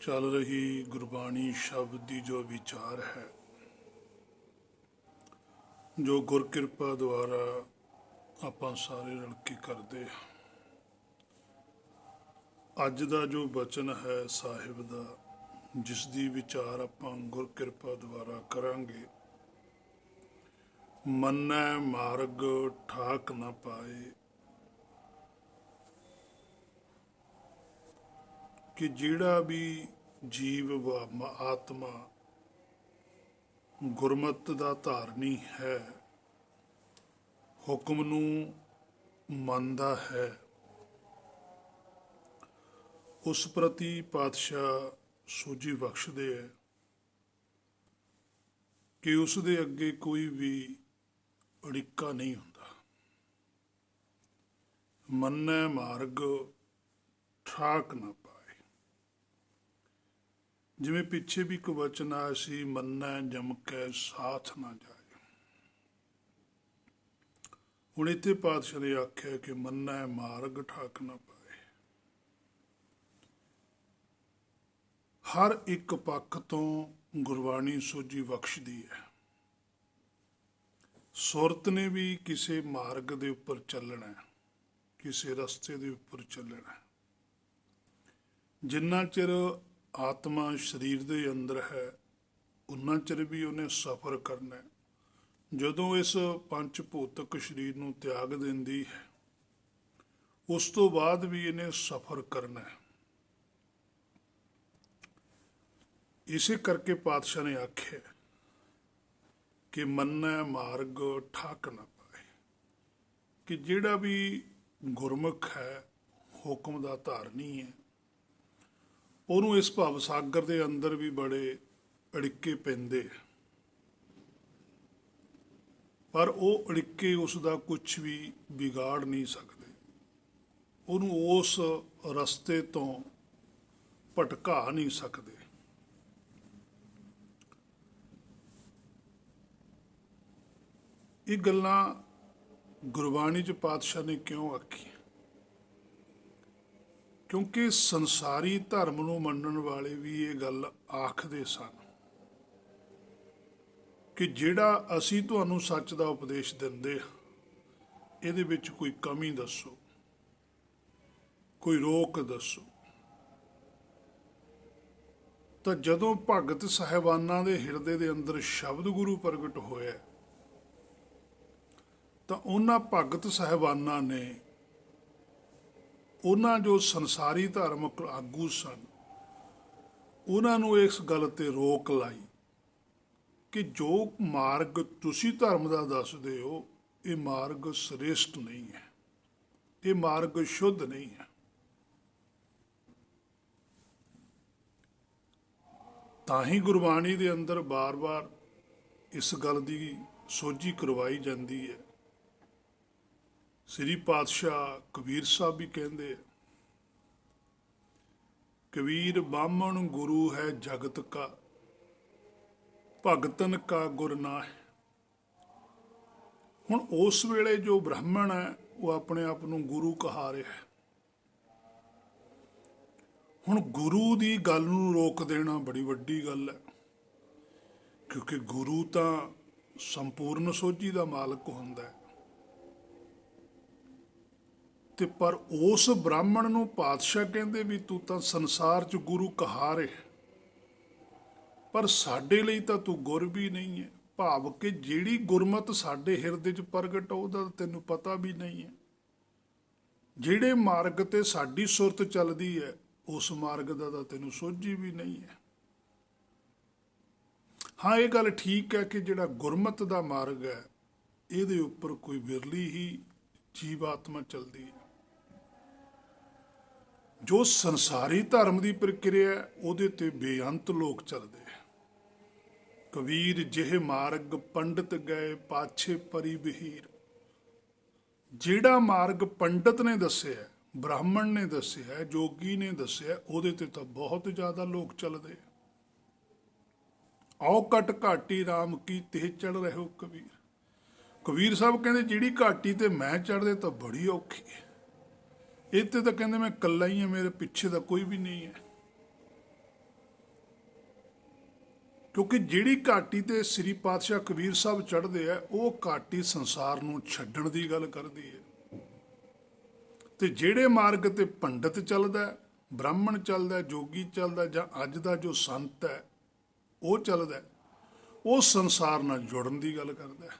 चल रही गुरबाणी शब्द की जो विचार है, जो गुर किरपा द्वारा ਆਪਾਂ ਸਾਰੇ ਰਲ ਕੇ ਕਰਦੇ ਹਾਂ। ਅੱਜ ਦਾ ਜੋ ਬਚਨ ਹੈ ਸਾਹਿਬ ਦਾ, ਜਿਸ ਦੀ ਵਿਚਾਰ ਆਪਾਂ ਗੁਰ ਕਿਰਪਾ ਦੁਆਰਾ ਕਰਾਂਗੇ। ਮੰਨੈ ਮਾਰਗ ਠਾਕ ਨਾ ਪਾਏ, ਕਿ ਜਿਹੜਾ ਵੀ ਜੀਵ ਆਤਮਾ ਗੁਰਮਤਿ ਦਾ ਧਾਰਨੀ ਹੈ, ਹੁਕਮ ਨੂੰ ਮੰਨਦਾ ਹੈ, ਉਸ ਪ੍ਰਤੀ ਪਾਤਸ਼ਾਹ ਸੂਝੀ ਬਖਸ਼ਦੇ ਹੈ ਕਿ ਉਸ ਦੇ ਅੱਗੇ ਕੋਈ ਵੀ ਅੜਿੱਕਾ ਨਹੀਂ ਹੁੰਦਾ। ਮੰਨੈ ਮਾਰਗ ਠਾਕ ਨਾ ਪਾਏ, ਜਿਵੇਂ ਪਿੱਛੇ ਵੀ ਇੱਕ ਵਚਨ ਆਇਆ ਸੀ, ਮੰਨੈ ਜਮ ਕੈ ਸਾਥ ਨਾ ਜਾਏ। ਹੁਣ ਇੱਥੇ ਪਾਤਸ਼ਾਹ ਨੇ ਆਖਿਆ ਕਿ ਮੰਨੈ ਮਾਰਗ ਠਾਕ ਨਾ ਪਾਏ। ਹਰ ਇੱਕ ਪੱਖ ਤੋਂ ਗੁਰਬਾਣੀ ਸੋਝੀ ਬਖਸ਼ਦੀ ਹੈ। ਸੁਰਤ ਨੇ ਵੀ ਕਿਸੇ ਮਾਰਗ ਦੇ ਉੱਪਰ ਚੱਲਣਾ, ਕਿਸੇ ਰਸਤੇ ਦੇ ਉੱਪਰ ਚੱਲਣਾ। ਜਿੰਨਾ ਚਿਰ ਆਤਮਾ ਸਰੀਰ ਦੇ ਅੰਦਰ ਹੈ, ਉਨਾ ਚਿਰ ਵੀ ਉਹਨੇ ਸਫ਼ਰ ਕਰਨਾ। ਜਦੋਂ ਇਸ ਪੰਜ ਭੌਤਿਕ ਸਰੀਰ ਨੂੰ ਤਿਆਗ ਦਿੰਦੀ ਹੈ, ਉਸ ਤੋਂ ਬਾਅਦ ਵੀ ਇਹਨੇ ਸਫ਼ਰ ਕਰਨਾ। ਇਸੇ ਕਰਕੇ ਪਾਤਸ਼ਾਹ ਨੇ ਆਖਿਆ ਕਿ ਮੰਨੈ ਮਾਰਗ ਠਾਕ ਨਾ ਪਾਏ, ਕਿ ਜਿਹੜਾ ਵੀ ਗੁਰਮੁਖ ਹੈ, ਹੁਕਮ ਦਾ ਧਾਰਨੀ ਹੈ, ਉਹਨੂੰ ਇਸ ਭਵ ਸਾਗਰ ਦੇ ਅੰਦਰ ਵੀ ਬੜੇ ਅੜਿੱਕੇ ਪੈਂਦੇ, ਪਰ ਉਹ ਅੜਿੱਕੇ ਉਸ ਦਾ ਕੁਝ ਵੀ ਵਿਗਾੜ ਨਹੀਂ ਸਕਦੇ, ਉਹਨੂੰ ਉਸ ਰਸਤੇ ਤੋਂ ਭਟਕਾ ਨਹੀਂ ਸਕਦੇ। ਇਹ ਗੱਲਾਂ ਗੁਰਬਾਣੀ 'ਚ ਪਾਤਸ਼ਾਹ ਨੇ ਕਿਉਂ ਆਖੀਆਂ? ਕਿਉਂਕਿ ਸੰਸਾਰੀ ਧਰਮ ਨੂੰ ਮੰਨਣ ਵਾਲੇ ਵੀ ਇਹ ਗੱਲ ਆਖਦੇ ਸਨ ਕਿ ਜਿਹੜਾ ਅਸੀਂ ਤੁਹਾਨੂੰ ਸੱਚ ਦਾ ਉਪਦੇਸ਼ ਦਿੰਦੇ ਹਾਂ, ਇਹਦੇ ਵਿੱਚ ਕੋਈ ਕਮੀ ਦੱਸੋ, ਕੋਈ ਰੋਕ ਦੱਸੋ। ਤਾਂ ਜਦੋਂ ਭਗਤ ਸਾਹਿਬਾਨਾਂ ਦੇ ਹਿਰਦੇ ਦੇ ਅੰਦਰ ਸ਼ਬਦ ਗੁਰੂ ਪ੍ਰਗਟ ਹੋਇਆ, ਤਾਂ ਉਹਨਾਂ ਭਗਤ ਸਾਹਿਬਾਨਾਂ ਨੇ, ਉਹਨਾਂ ਜੋ ਸੰਸਾਰੀ ਧਾਰਮਿਕ ਆਗੂ ਸਨ, ਉਹਨਾਂ ਨੂੰ ਇਸ ਗੱਲ ਤੇ ਰੋਕ ਲਾਈ ਕਿ ਜੋ ਮਾਰਗ ਤੁਸੀਂ ਧਰਮ ਦਾ ਦੱਸਦੇ ਹੋ, ਇਹ ਮਾਰਗ ਸ੍ਰੇਸ਼ਟ ਨਹੀਂ ਹੈ, ਇਹ ਮਾਰਗ ਸ਼ੁੱਧ ਨਹੀਂ ਹੈ। ਤਾਂ ਹੀ ਗੁਰਬਾਣੀ ਦੇ ਅੰਦਰ ਬਾਰ-ਬਾਰ ਇਸ ਗੱਲ ਦੀ ਸੋਝੀ ਕਰਵਾਈ ਜਾਂਦੀ ਹੈ। ਸ੍ਰੀ ਪਾਤਸ਼ਾਹ ਕਬੀਰ ਸਾਹਿਬ ਵੀ ਕਹਿੰਦੇ, ਕਬੀਰ ਬਾਹਮਣ ਗੁਰੂ ਹੈ ਜਗਤ ਕਾ, ਭਗਤਨ ਕਾ ਗੁਰ ਨਾਹਿ। ਹੁਣ ਉਸ ਵੇਲੇ ਜੋ ਬ੍ਰਾਹਮਣ ਹੈ, ਉਹ ਆਪਣੇ ਆਪ ਨੂੰ ਗੁਰੂ ਕਹਾ ਰਿਹਾ ਹੈ। ਹੁਣ ਗੁਰੂ ਦੀ ਗੱਲ ਨੂੰ ਰੋਕ ਦੇਣਾ ਬੜੀ ਵੱਡੀ ਗੱਲ ਹੈ, ਕਿਉਂਕਿ ਗੁਰੂ ਤਾਂ ਸੰਪੂਰਨ ਸੋਝੀ ਦਾ ਮਾਲਕ ਹੁੰਦਾ ਹੈ। ਤੇ ਪਰ ਉਸ ਬ੍ਰਾਹਮਣ ਨੂੰ ਪਾਤਸ਼ਾਹ ਕਹਿੰਦੇ ਵੀ ਤੂੰ ਤਾਂ ਸੰਸਾਰ 'ਚ ਗੁਰੂ ਕਹਾ ਰਿਹਾ, ਪਰ ਸਾਡੇ ਲਈ ਤਾਂ ਤੂੰ ਗੁਰ ਵੀ ਨਹੀਂ ਹੈ। ਭਾਵ ਕਿ ਜਿਹੜੀ ਗੁਰਮਤਿ ਸਾਡੇ ਹਿਰਦੇ 'ਚ ਪ੍ਰਗਟ, ਉਹਦਾ ਤੈਨੂੰ ਪਤਾ ਵੀ ਨਹੀਂ ਹੈ। ਜਿਹੜੇ ਮਾਰਗ ਤੇ ਸਾਡੀ ਸੁਰਤ ਚੱਲਦੀ ਹੈ, ਉਸ ਮਾਰਗ ਦਾ ਤਾਂ ਤੈਨੂੰ ਸੋਝੀ ਵੀ ਨਹੀਂ ਹੈ। ਹਾਂ, ਇਹ ਗੱਲ ਠੀਕ ਹੈ ਕਿ ਜਿਹੜਾ ਗੁਰਮਤਿ ਦਾ ਮਾਰਗ ਹੈ, ਇਹਦੇ ਉੱਪਰ ਕੋਈ ਵਿਰਲੀ ਹੀ ਜੀਵ ਆਤਮਾ ਚੱਲਦੀ ਹੈ। ਜੋ ਸੰਸਾਰੀ ਧਰਮ ਦੀ ਪ੍ਰਕਿਰਿਆ, ਉਹਦੇ ਤੇ ਬੇਅੰਤ ਲੋਕ ਚੱਲਦੇ ਆ। ਕਬੀਰ ਜਿਹੇ ਮਾਰਗ ਪੰਡਤ ਗਏ ਪਾਛੇ ਪਰੀ ਬਹੀਰ। ਜਿਹੜਾ ਮਾਰਗ ਪੰਡਤ ਨੇ ਦੱਸਿਆ, ਬ੍ਰਾਹਮਣ ਨੇ ਦੱਸਿਆ, ਜੋਗੀ ਨੇ ਦੱਸਿਆ, ਉਹਦੇ ਤੇ ਤਾਂ ਬਹੁਤ ਜ਼ਿਆਦਾ ਲੋਕ ਚੱਲਦੇ। ਆਓ ਕਟ ਘਾਟੀ ਰਾਮ ਕੀ ਤੇ ਚੜ ਰਹੇ ਹੋ ਕਬੀਰ। ਕਬੀਰ ਸਾਹਿਬ ਕਹਿੰਦੇ ਜਿਹੜੀ ਘਾਟੀ ਤੇ ਮੈਂ ਚੜ੍ਹਦੇ ਤਾਂ ਬੜੀ ਔਖੀ ਹੈ। ਇੱਥੇ ਤਾਂ ਕਹਿੰਦੇ ਮੈਂ ਇਕੱਲਾ ਹੀ ਹਾਂ, ਮੇਰੇ ਪਿੱਛੇ ਦਾ ਕੋਈ ਵੀ ਨਹੀਂ ਹੈ। ਕਿਉਂਕਿ ਜਿਹੜੀ ਘਾਟੀ ਤੇ ਸ੍ਰੀ ਪਾਤਸ਼ਾਹ ਕਬੀਰ ਸਾਹਿਬ ਚੜ੍ਹਦੇ ਆ ਉਹ ਘਾਟੀ ਸੰਸਾਰ ਨੂੰ ਛੱਡਣ ਦੀ ਗੱਲ ਕਰਦੀ ਹੈ। ਤੇ ਜਿਹੜੇ ਮਾਰਗ ਤੇ ਪੰਡਤ ਚੱਲਦਾ, ਬ੍ਰਾਹਮਣ ਚੱਲਦਾ, ਜੋਗੀ ਚੱਲਦਾ, ਜਾਂ ਅੱਜ ਦਾ ਜੋ ਸੰਤ ਹੈ ਉਹ ਚੱਲਦਾ, ਉਹ ਸੰਸਾਰ ਨਾਲ ਜੁੜਨ ਦੀ ਗੱਲ ਕਰਦਾ,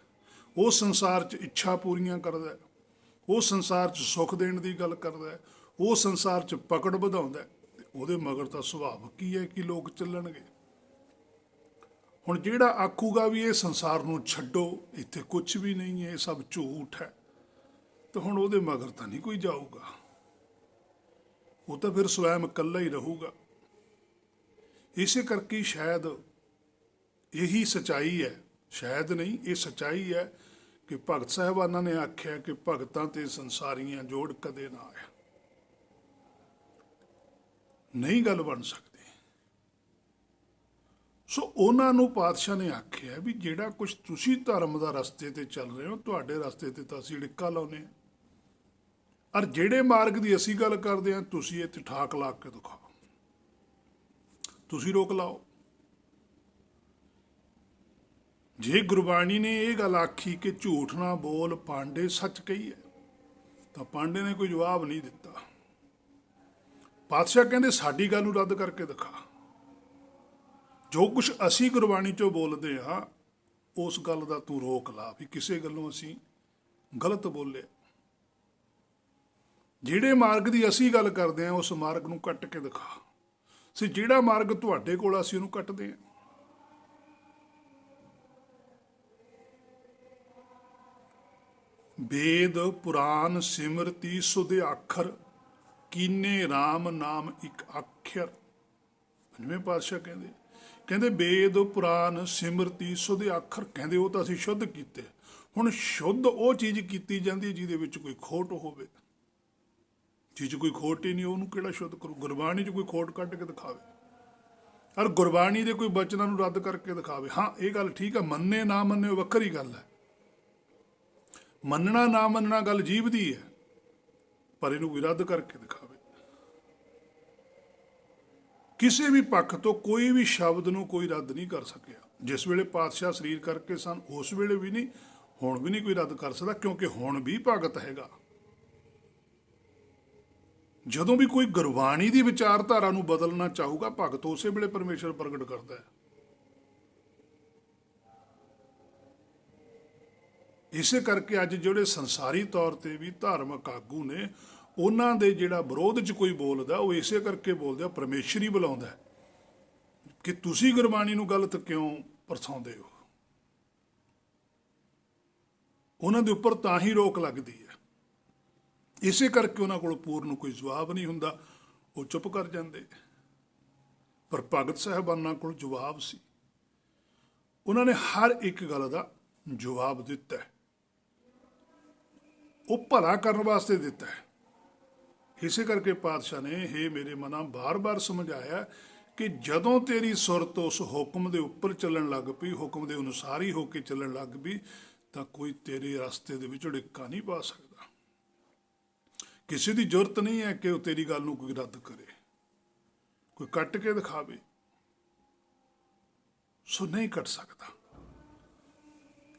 ਉਹ ਸੰਸਾਰ 'ਚ ਇੱਛਾ ਪੂਰੀਆਂ ਕਰਦਾ, ਉਹ ਸੰਸਾਰ 'ਚ ਸੁੱਖ ਦੇਣ ਦੀ ਗੱਲ ਕਰਦਾ, ਉਹ ਸੰਸਾਰ 'ਚ ਪਕੜ ਵਧਾਉਂਦਾ। ਤੇ ਉਹਦੇ ਮਗਰ ਤਾਂ ਸੁਭਾਵਿਕ ਹੀ ਹੈ ਕਿ ਲੋਕ ਚੱਲਣਗੇ। ਹੁਣ ਜਿਹੜਾ ਆਖੂਗਾ ਵੀ ਇਹ ਸੰਸਾਰ ਨੂੰ ਛੱਡੋ, ਇੱਥੇ ਕੁਝ ਵੀ ਨਹੀਂ ਹੈ, ਇਹ ਸਭ ਝੂਠ ਹੈ, ਤੇ ਹੁਣ ਉਹਦੇ ਮਗਰ ਤਾਂ ਨਹੀਂ ਕੋਈ ਜਾਊਗਾ। ਉਹ ਤਾਂ ਫਿਰ ਸਵੈਮ ਇਕੱਲਾ ਹੀ ਰਹੂਗਾ। ਇਸੇ ਕਰਕੇ ਸ਼ਾਇਦ ਇਹੀ ਸਚਾਈ ਹੈ, ਸ਼ਾਇਦ ਨਹੀਂ, ਇਹ ਸਚਾਈ ਹੈ ਕਿ ਭਗਤ ਸਾਹਿਬਾਨਾਂ ਨੇ ਆਖਿਆ ਕਿ ਭਗਤਾਂ ਤੇ ਸੰਸਾਰੀਆਂ ਜੋੜ ਕਦੇ ਨਾ ਆਇਆ। ਨਹੀਂ ਗੱਲ ਬਣ ਸਕਦੀ। ਸੋ ਉਹਨਾਂ ਨੂੰ ਪਾਤਸ਼ਾਹ ਨੇ ਆਖਿਆ ਵੀ ਜਿਹੜਾ ਕੁਝ ਤੁਸੀਂ ਧਰਮ ਦਾ ਰਸਤੇ ਤੇ ਚੱਲ ਰਹੇ ਹੋ, ਤੁਹਾਡੇ ਰਸਤੇ ਤੇ ਤਾਂ ਅਸੀਂ ਡਿੱਕਾ ਲਾਉਂਦੇ ਹਾਂ, ਔਰ ਜਿਹੜੇ ਮਾਰਗ ਦੀ ਅਸੀਂ ਗੱਲ ਕਰਦੇ ਹਾਂ ਤੁਸੀਂ ਇੱਥੇ ਠਾਕ ਲਾ ਕੇ ਦਿਖਾਓ, ਤੁਸੀਂ ਰੋਕ ਲਾਓ। ਜੇ ਗੁਰਬਾਣੀ ਨੇ ਇਹ ਗੱਲ ਆਖੀ ਕਿ ਝੂਠ ਨਾ ਬੋਲ ਪਾਂਡੇ ਸੱਚ ਕਹੀਏ, ਤਾਂ ਪਾਂਡੇ ਨੇ ਕੋਈ ਜਵਾਬ ਨਹੀਂ ਦਿੱਤਾ। ਪਾਤਸ਼ਾਹ ਕਹਿੰਦੇ ਸਾਡੀ ਗੱਲ ਨੂੰ ਰੱਦ ਕਰਕੇ ਦਿਖਾ। ਜੋ ਕੁਝ ਅਸੀਂ ਗੁਰਬਾਣੀ 'ਚੋਂ ਬੋਲਦੇ ਹਾਂ ਉਸ ਗੱਲ ਦਾ ਤੂੰ ਰੋਕ ਲਾ ਵੀ ਕਿਸੇ ਗੱਲੋਂ ਅਸੀਂ ਗਲਤ ਬੋਲੇ। ਜਿਹੜੇ ਮਾਰਗ ਦੀ ਅਸੀਂ ਗੱਲ ਕਰਦੇ ਹਾਂ ਉਸ ਮਾਰਗ ਨੂੰ ਕੱਟ ਕੇ ਦਿਖਾ। ਸੋ ਜਿਹੜਾ ਮਾਰਗ ਤੁਹਾਡੇ ਕੋਲ ਅਸੀਂ ਉਹਨੂੰ ਕੱਟਦੇ ਹਾਂ। ਵੇਦ ਪੁਰਾਨ ਸਿਮਰਤੀ ਸੁਧ ਆਖਰ, ਕੀਨੇ ਰਾਮ ਨਾਮ ਇੱਕ ਅੱਖਰ। ਪੰਜਵੇਂ ਪਾਤਸ਼ਾਹ ਕਹਿੰਦੇ ਵੇਦ ਪੁਰਾਨ ਸਿਮਰਤੀ ਸੁਧ ਆਖਰ, ਕਹਿੰਦੇ ਉਹ ਤਾਂ ਅਸੀਂ ਸ਼ੁੱਧ ਕੀਤੇ। ਹੁਣ ਸ਼ੁੱਧ ਉਹ ਚੀਜ਼ ਕੀਤੀ ਜਾਂਦੀ ਜਿਹਦੇ ਵਿੱਚ ਕੋਈ ਖੋਟ ਹੋਵੇ। ਚੀਜ਼ ਕੋਈ ਖੋਟ ਹੀ ਨਹੀਂ, ਉਹਨੂੰ ਕਿਹੜਾ ਸ਼ੁੱਧ ਕਰੂ। ਗੁਰਬਾਣੀ 'ਚ ਕੋਈ ਖੋਟ ਕੱਢ ਕੇ ਦਿਖਾਵੇ, ਔਰ ਗੁਰਬਾਣੀ ਦੇ ਕੋਈ ਬਚਨਾਂ ਨੂੰ ਰੱਦ ਕਰਕੇ ਦਿਖਾਵੇ। ਹਾਂ ਇਹ ਗੱਲ ਠੀਕ ਹੈ, ਮੰਨੇ ਨਾ ਮੰਨੇ ਉਹ ਵੱਖਰੀ ਗੱਲ ਹੈ। ਮੰਨਣਾ ਨਾ ਮੰਨਣਾ ਗੱਲ ਜੀਭ ਦੀ ਹੈ, ਪਰ ਇਹਨੂੰ ਕੋਈ ਰੱਦ ਕਰਕੇ ਦਿਖਾਵੇ। ਕਿਸੇ ਵੀ ਪੱਖ ਤੋਂ ਕੋਈ ਵੀ ਸ਼ਬਦ ਨੂੰ ਕੋਈ ਰੱਦ ਨਹੀਂ ਕਰ ਸਕਿਆ। ਜਿਸ ਵੇਲੇ ਪਾਤਸ਼ਾਹ ਸਰੀਰ ਕਰਕੇ ਸਨ ਉਸ ਵੇਲੇ ਵੀ ਨਹੀਂ, ਹੁਣ ਵੀ ਨਹੀਂ ਕੋਈ ਰੱਦ ਕਰ ਸਕਦਾ, ਕਿਉਂਕਿ ਹੁਣ ਵੀ ਭਗਤ ਹੈਗਾ। ਜਦੋਂ ਵੀ ਕੋਈ ਗੁਰਬਾਣੀ ਦੀ ਵਿਚਾਰਧਾਰਾ ਨੂੰ ਬਦਲਣਾ ਚਾਹੂਗਾ, ਭਗਤ ਉਸੇ ਵੇਲੇ ਪਰਮੇਸ਼ਰ ਪ੍ਰਗਟ ਕਰਦਾ ਹੈ। ਇਸੇ ਕਰਕੇ ਅੱਜ ਜਿਹੜੇ ਸੰਸਾਰੀ ਤੌਰ ਤੇ ਵੀ ਧਾਰਮਿਕ ਆਗੂ ਨੇ, ਉਹਨਾਂ ਦੇ ਜਿਹੜਾ ਵਿਰੋਧ 'ਚ ਕੋਈ ਬੋਲਦਾ ਉਹ ਇਸੇ ਕਰਕੇ ਬੋਲਦਾ, ਪਰਮੇਸ਼ਰ ਹੀ ਬੁਲਾਉਂਦਾ ਕਿ ਤੁਸੀਂ ਗੁਰਬਾਣੀ ਨੂੰ ਗਲਤ ਕਿਉਂ ਪਰਸਾਉਂਦੇ ਹੋ। ਉਹਨਾਂ ਦੇ ਉੱਪਰ ਤਾਂ ਹੀ ਰੋਕ ਲੱਗਦੀ ਹੈ। ਇਸੇ ਕਰਕੇ ਉਹਨਾਂ ਕੋਲ ਪੂਰਨ ਕੋਈ ਜਵਾਬ ਨਹੀਂ ਹੁੰਦਾ, ਉਹ ਚੁੱਪ ਕਰ ਜਾਂਦੇ। ਪਰ ਭਗਤ ਸਾਹਿਬਾਨਾਂ ਕੋਲ ਜਵਾਬ ਸੀ। ਉਹਨਾਂ ਨੇ ਹਰ ਇੱਕ ਗੱਲ ਦਾ ਜਵਾਬ ਦਿੱਤਾ, ਉਹ ਭਲਾ ਕਰਨ ਵਾਸਤੇ ਦਿੱਤਾ ਹੈ। ਇਸੇ ਕਰਕੇ ਪਾਤਸ਼ਾਹ ਨੇ ਹੇ ਮੇਰੇ ਮਨਾਂ ਬਾਰ-ਬਾਰ ਸਮਝਾਇਆ ਕਿ ਜਦੋਂ ਤੇਰੀ ਸੁਰਤ ਉਸ ਹੁਕਮ ਦੇ ਉੱਪਰ ਚੱਲਣ ਲੱਗ ਪਈ, ਹੁਕਮ ਦੇ ਅਨੁਸਾਰ ਹੀ ਹੋ ਕੇ ਚੱਲਣ ਲੱਗ ਪਈ, ਤਾਂ ਕੋਈ ਤੇਰੇ ਰਸਤੇ ਦੇ ਵਿੱਚ ਡਿੱਕਾ ਨਹੀਂ ਪਾ ਸਕਦਾ। ਕਿਸੇ ਦੀ ਜ਼ਰੂਰਤ ਨਹੀਂ ਹੈ ਕਿ ਉਹ ਤੇਰੀ ਗੱਲ ਨੂੰ ਕੋਈ ਰੱਦ ਕਰੇ, ਕੋਈ ਕੱਟ ਕੇ ਦਿਖਾਵੇ। ਸੋ ਨਹੀਂ ਕੱਟ ਸਕਦਾ।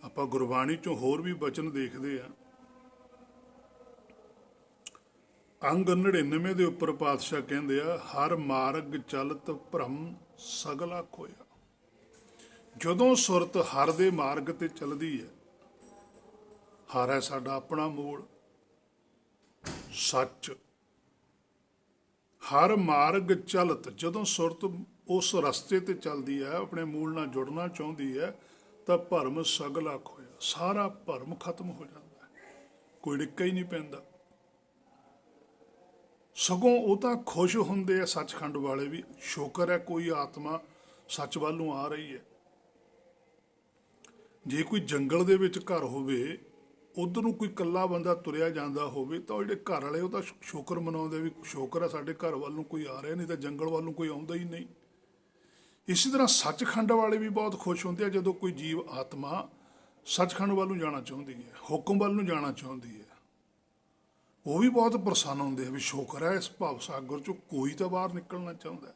ਆਪਾਂ ਗੁਰਬਾਣੀ ਚੋਂ ਹੋਰ ਵੀ ਬਚਨ ਦੇਖਦੇ ਆ। ਅੰਗ 99 ਦੇ ਉੱਪਰ ਪਾਤਸ਼ਾਹ ਕਹਿੰਦੇ ਆ, ਹਰ ਮਾਰਗ ਚਲਤ ਭਰਮ ਸਗਲਾ ਖੋਇਆ। ਜਦੋਂ ਸੁਰਤ ਹਰ ਦੇ ਮਾਰਗ ਤੇ ਚੱਲਦੀ ਹੈ, ਹਰ ਹੈ ਸਾਡਾ ਆਪਣਾ ਮੂਲ ਸੱਚ। ਹਰ ਮਾਰਗ ਚਲਤ, ਜਦੋਂ ਸੁਰਤ ਉਸ ਰਸਤੇ ਤੇ ਚੱਲਦੀ ਹੈ, ਆਪਣੇ ਮੂਲ ਨਾਲ ਜੁੜਨਾ ਚਾਹੁੰਦੀ ਹੈ, ਤਾਂ ਭਰਮ ਸਗਲਾ ਖੋਇਆ, ਸਾਰਾ ਭਰਮ ਖਤਮ ਹੋ ਜਾਂਦਾ, ਕੋਈ ਡਿੱਕਾ ਹੀ ਨਹੀਂ ਪੈਂਦਾ। ਸਗੋਂ ਉਹ ਤਾਂ ਖੁਸ਼ ਹੁੰਦੇ ਆ ਸੱਚਖੰਡ ਵਾਲੇ ਵੀ, ਸ਼ੁਕਰ ਹੈ ਕੋਈ ਆਤਮਾ ਸੱਚ ਵੱਲ ਨੂੰ ਆ ਰਹੀ ਹੈ। ਜੇ ਕੋਈ ਜੰਗਲ ਦੇ ਵਿੱਚ ਘਰ ਹੋਵੇ, ਉਧਰ ਨੂੰ ਕੋਈ ਇਕੱਲਾ ਬੰਦਾ ਤੁਰਿਆ ਜਾਂਦਾ ਹੋਵੇ, ਤਾਂ ਉਹ ਜਿਹੜੇ ਘਰ ਵਾਲੇ ਉਹ ਤਾਂ ਸ਼ੁਕਰ ਮਨਾਉਂਦੇ ਵੀ ਸ਼ੁਕਰ ਹੈ ਸਾਡੇ ਘਰ ਵੱਲ ਨੂੰ ਕੋਈ ਆ ਰਿਹਾ, ਨਹੀਂ ਤਾਂ ਜੰਗਲ ਵੱਲ ਨੂੰ ਕੋਈ ਆਉਂਦਾ ਹੀ ਨਹੀਂ। ਇਸੇ ਤਰ੍ਹਾਂ ਸੱਚਖੰਡ ਵਾਲੇ ਵੀ ਬਹੁਤ ਖੁਸ਼ ਹੁੰਦੇ ਆ ਜਦੋਂ ਕੋਈ ਜੀਵ ਆਤਮਾ ਸੱਚਖੰਡ ਵੱਲ ਨੂੰ ਜਾਣਾ ਚਾਹੁੰਦੀ ਹੈ, ਹੁਕਮ ਵੱਲ ਨੂੰ ਜਾਣਾ ਚਾਹੁੰਦੀ ਹੈ। ਉਹ ਵੀ ਬਹੁਤ ਪ੍ਰਸੰਨ ਹੁੰਦੇ ਆ ਵੀ ਸ਼ੁਕਰ ਹੈ ਇਸ ਭਵ ਸਾਗਰ ਚੋਂ ਕੋਈ ਤਾਂ ਬਾਹਰ ਨਿਕਲਣਾ ਚਾਹੁੰਦਾ ਹੈ।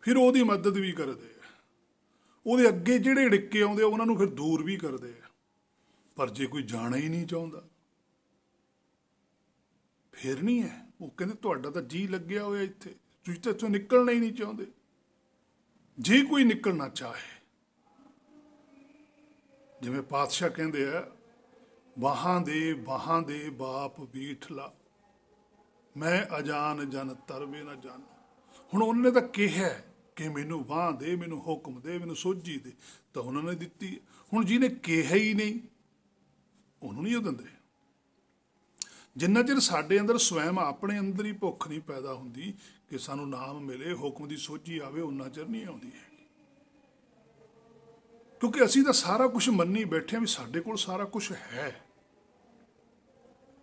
ਫਿਰ ਉਹਦੀ ਮਦਦ ਵੀ ਕਰਦੇ ਆ। ਉਹਦੇ ਅੱਗੇ ਜਿਹੜੇ ਅੜਿੱਕੇ ਆਉਂਦੇ ਆ ਉਹਨਾਂ ਨੂੰ ਫਿਰ ਦੂਰ ਵੀ ਕਰਦੇ ਆ। ਪਰ ਜੇ ਕੋਈ ਜਾਣਾ ਹੀ ਨਹੀਂ ਚਾਹੁੰਦਾ ਫਿਰ ਨਹੀਂ ਹੈ। ਉਹ ਕਹਿੰਦੇ ਤੁਹਾਡਾ ਤਾਂ ਜੀ ਲੱਗਿਆ ਹੋਇਆ ਇੱਥੇ, ਤੁਸੀਂ ਤਾਂ ਇੱਥੋਂ ਨਿਕਲਣਾ ਹੀ ਨਹੀਂ ਚਾਹੁੰਦੇ। ਜੇ ਕੋਈ ਨਿਕਲਣਾ ਚਾਹੇ, ਜਿਵੇਂ ਪਾਤਸ਼ਾਹ ਕਹਿੰਦੇ ਆ, ਬਾਹਾਂ ਦੇ ਬਾਪ ਬੀਠਲਾ, ਮੈਂ ਅਜਾਨ ਜਨ ਤਰਵੇ ਨਾ ਜਾਣ। ਹੁਣ ਉਹਨੇ ਤਾਂ ਕਿਹਾ ਕਿ ਮੈਨੂੰ ਬਾਂਹ ਦੇ, ਮੈਨੂੰ ਹੁਕਮ ਦੇ, ਮੈਨੂੰ ਸੋਝੀ ਦੇ, ਤਾਂ ਉਹਨਾਂ ਨੇ ਦਿੱਤੀ। ਹੁਣ ਜਿਹਨੇ ਕਿਹਾ ਹੀ ਨਹੀਂ ਉਹਨੂੰ ਨਹੀਂ ਉਹ ਦਿੰਦੇ। ਜਿੰਨਾ ਚਿਰ ਸਾਡੇ ਅੰਦਰ ਸਵੈਮ ਆਪਣੇ ਅੰਦਰ ਹੀ ਭੁੱਖ ਨਹੀਂ ਪੈਦਾ ਹੁੰਦੀ ਕਿ ਸਾਨੂੰ ਨਾਮ ਮਿਲੇ, ਹੁਕਮ ਦੀ ਸੋਝੀ ਆਵੇ, ਉਨਾ ਚਿਰ ਨਹੀਂ ਆਉਂਦੀ ਹੈ। ਕਿਉਂਕਿ ਅਸੀਂ ਤਾਂ ਸਾਰਾ ਕੁਝ ਮੰਨੀ ਬੈਠੇ ਹਾਂ ਵੀ ਸਾਡੇ ਕੋਲ ਸਾਰਾ ਕੁਝ ਹੈ।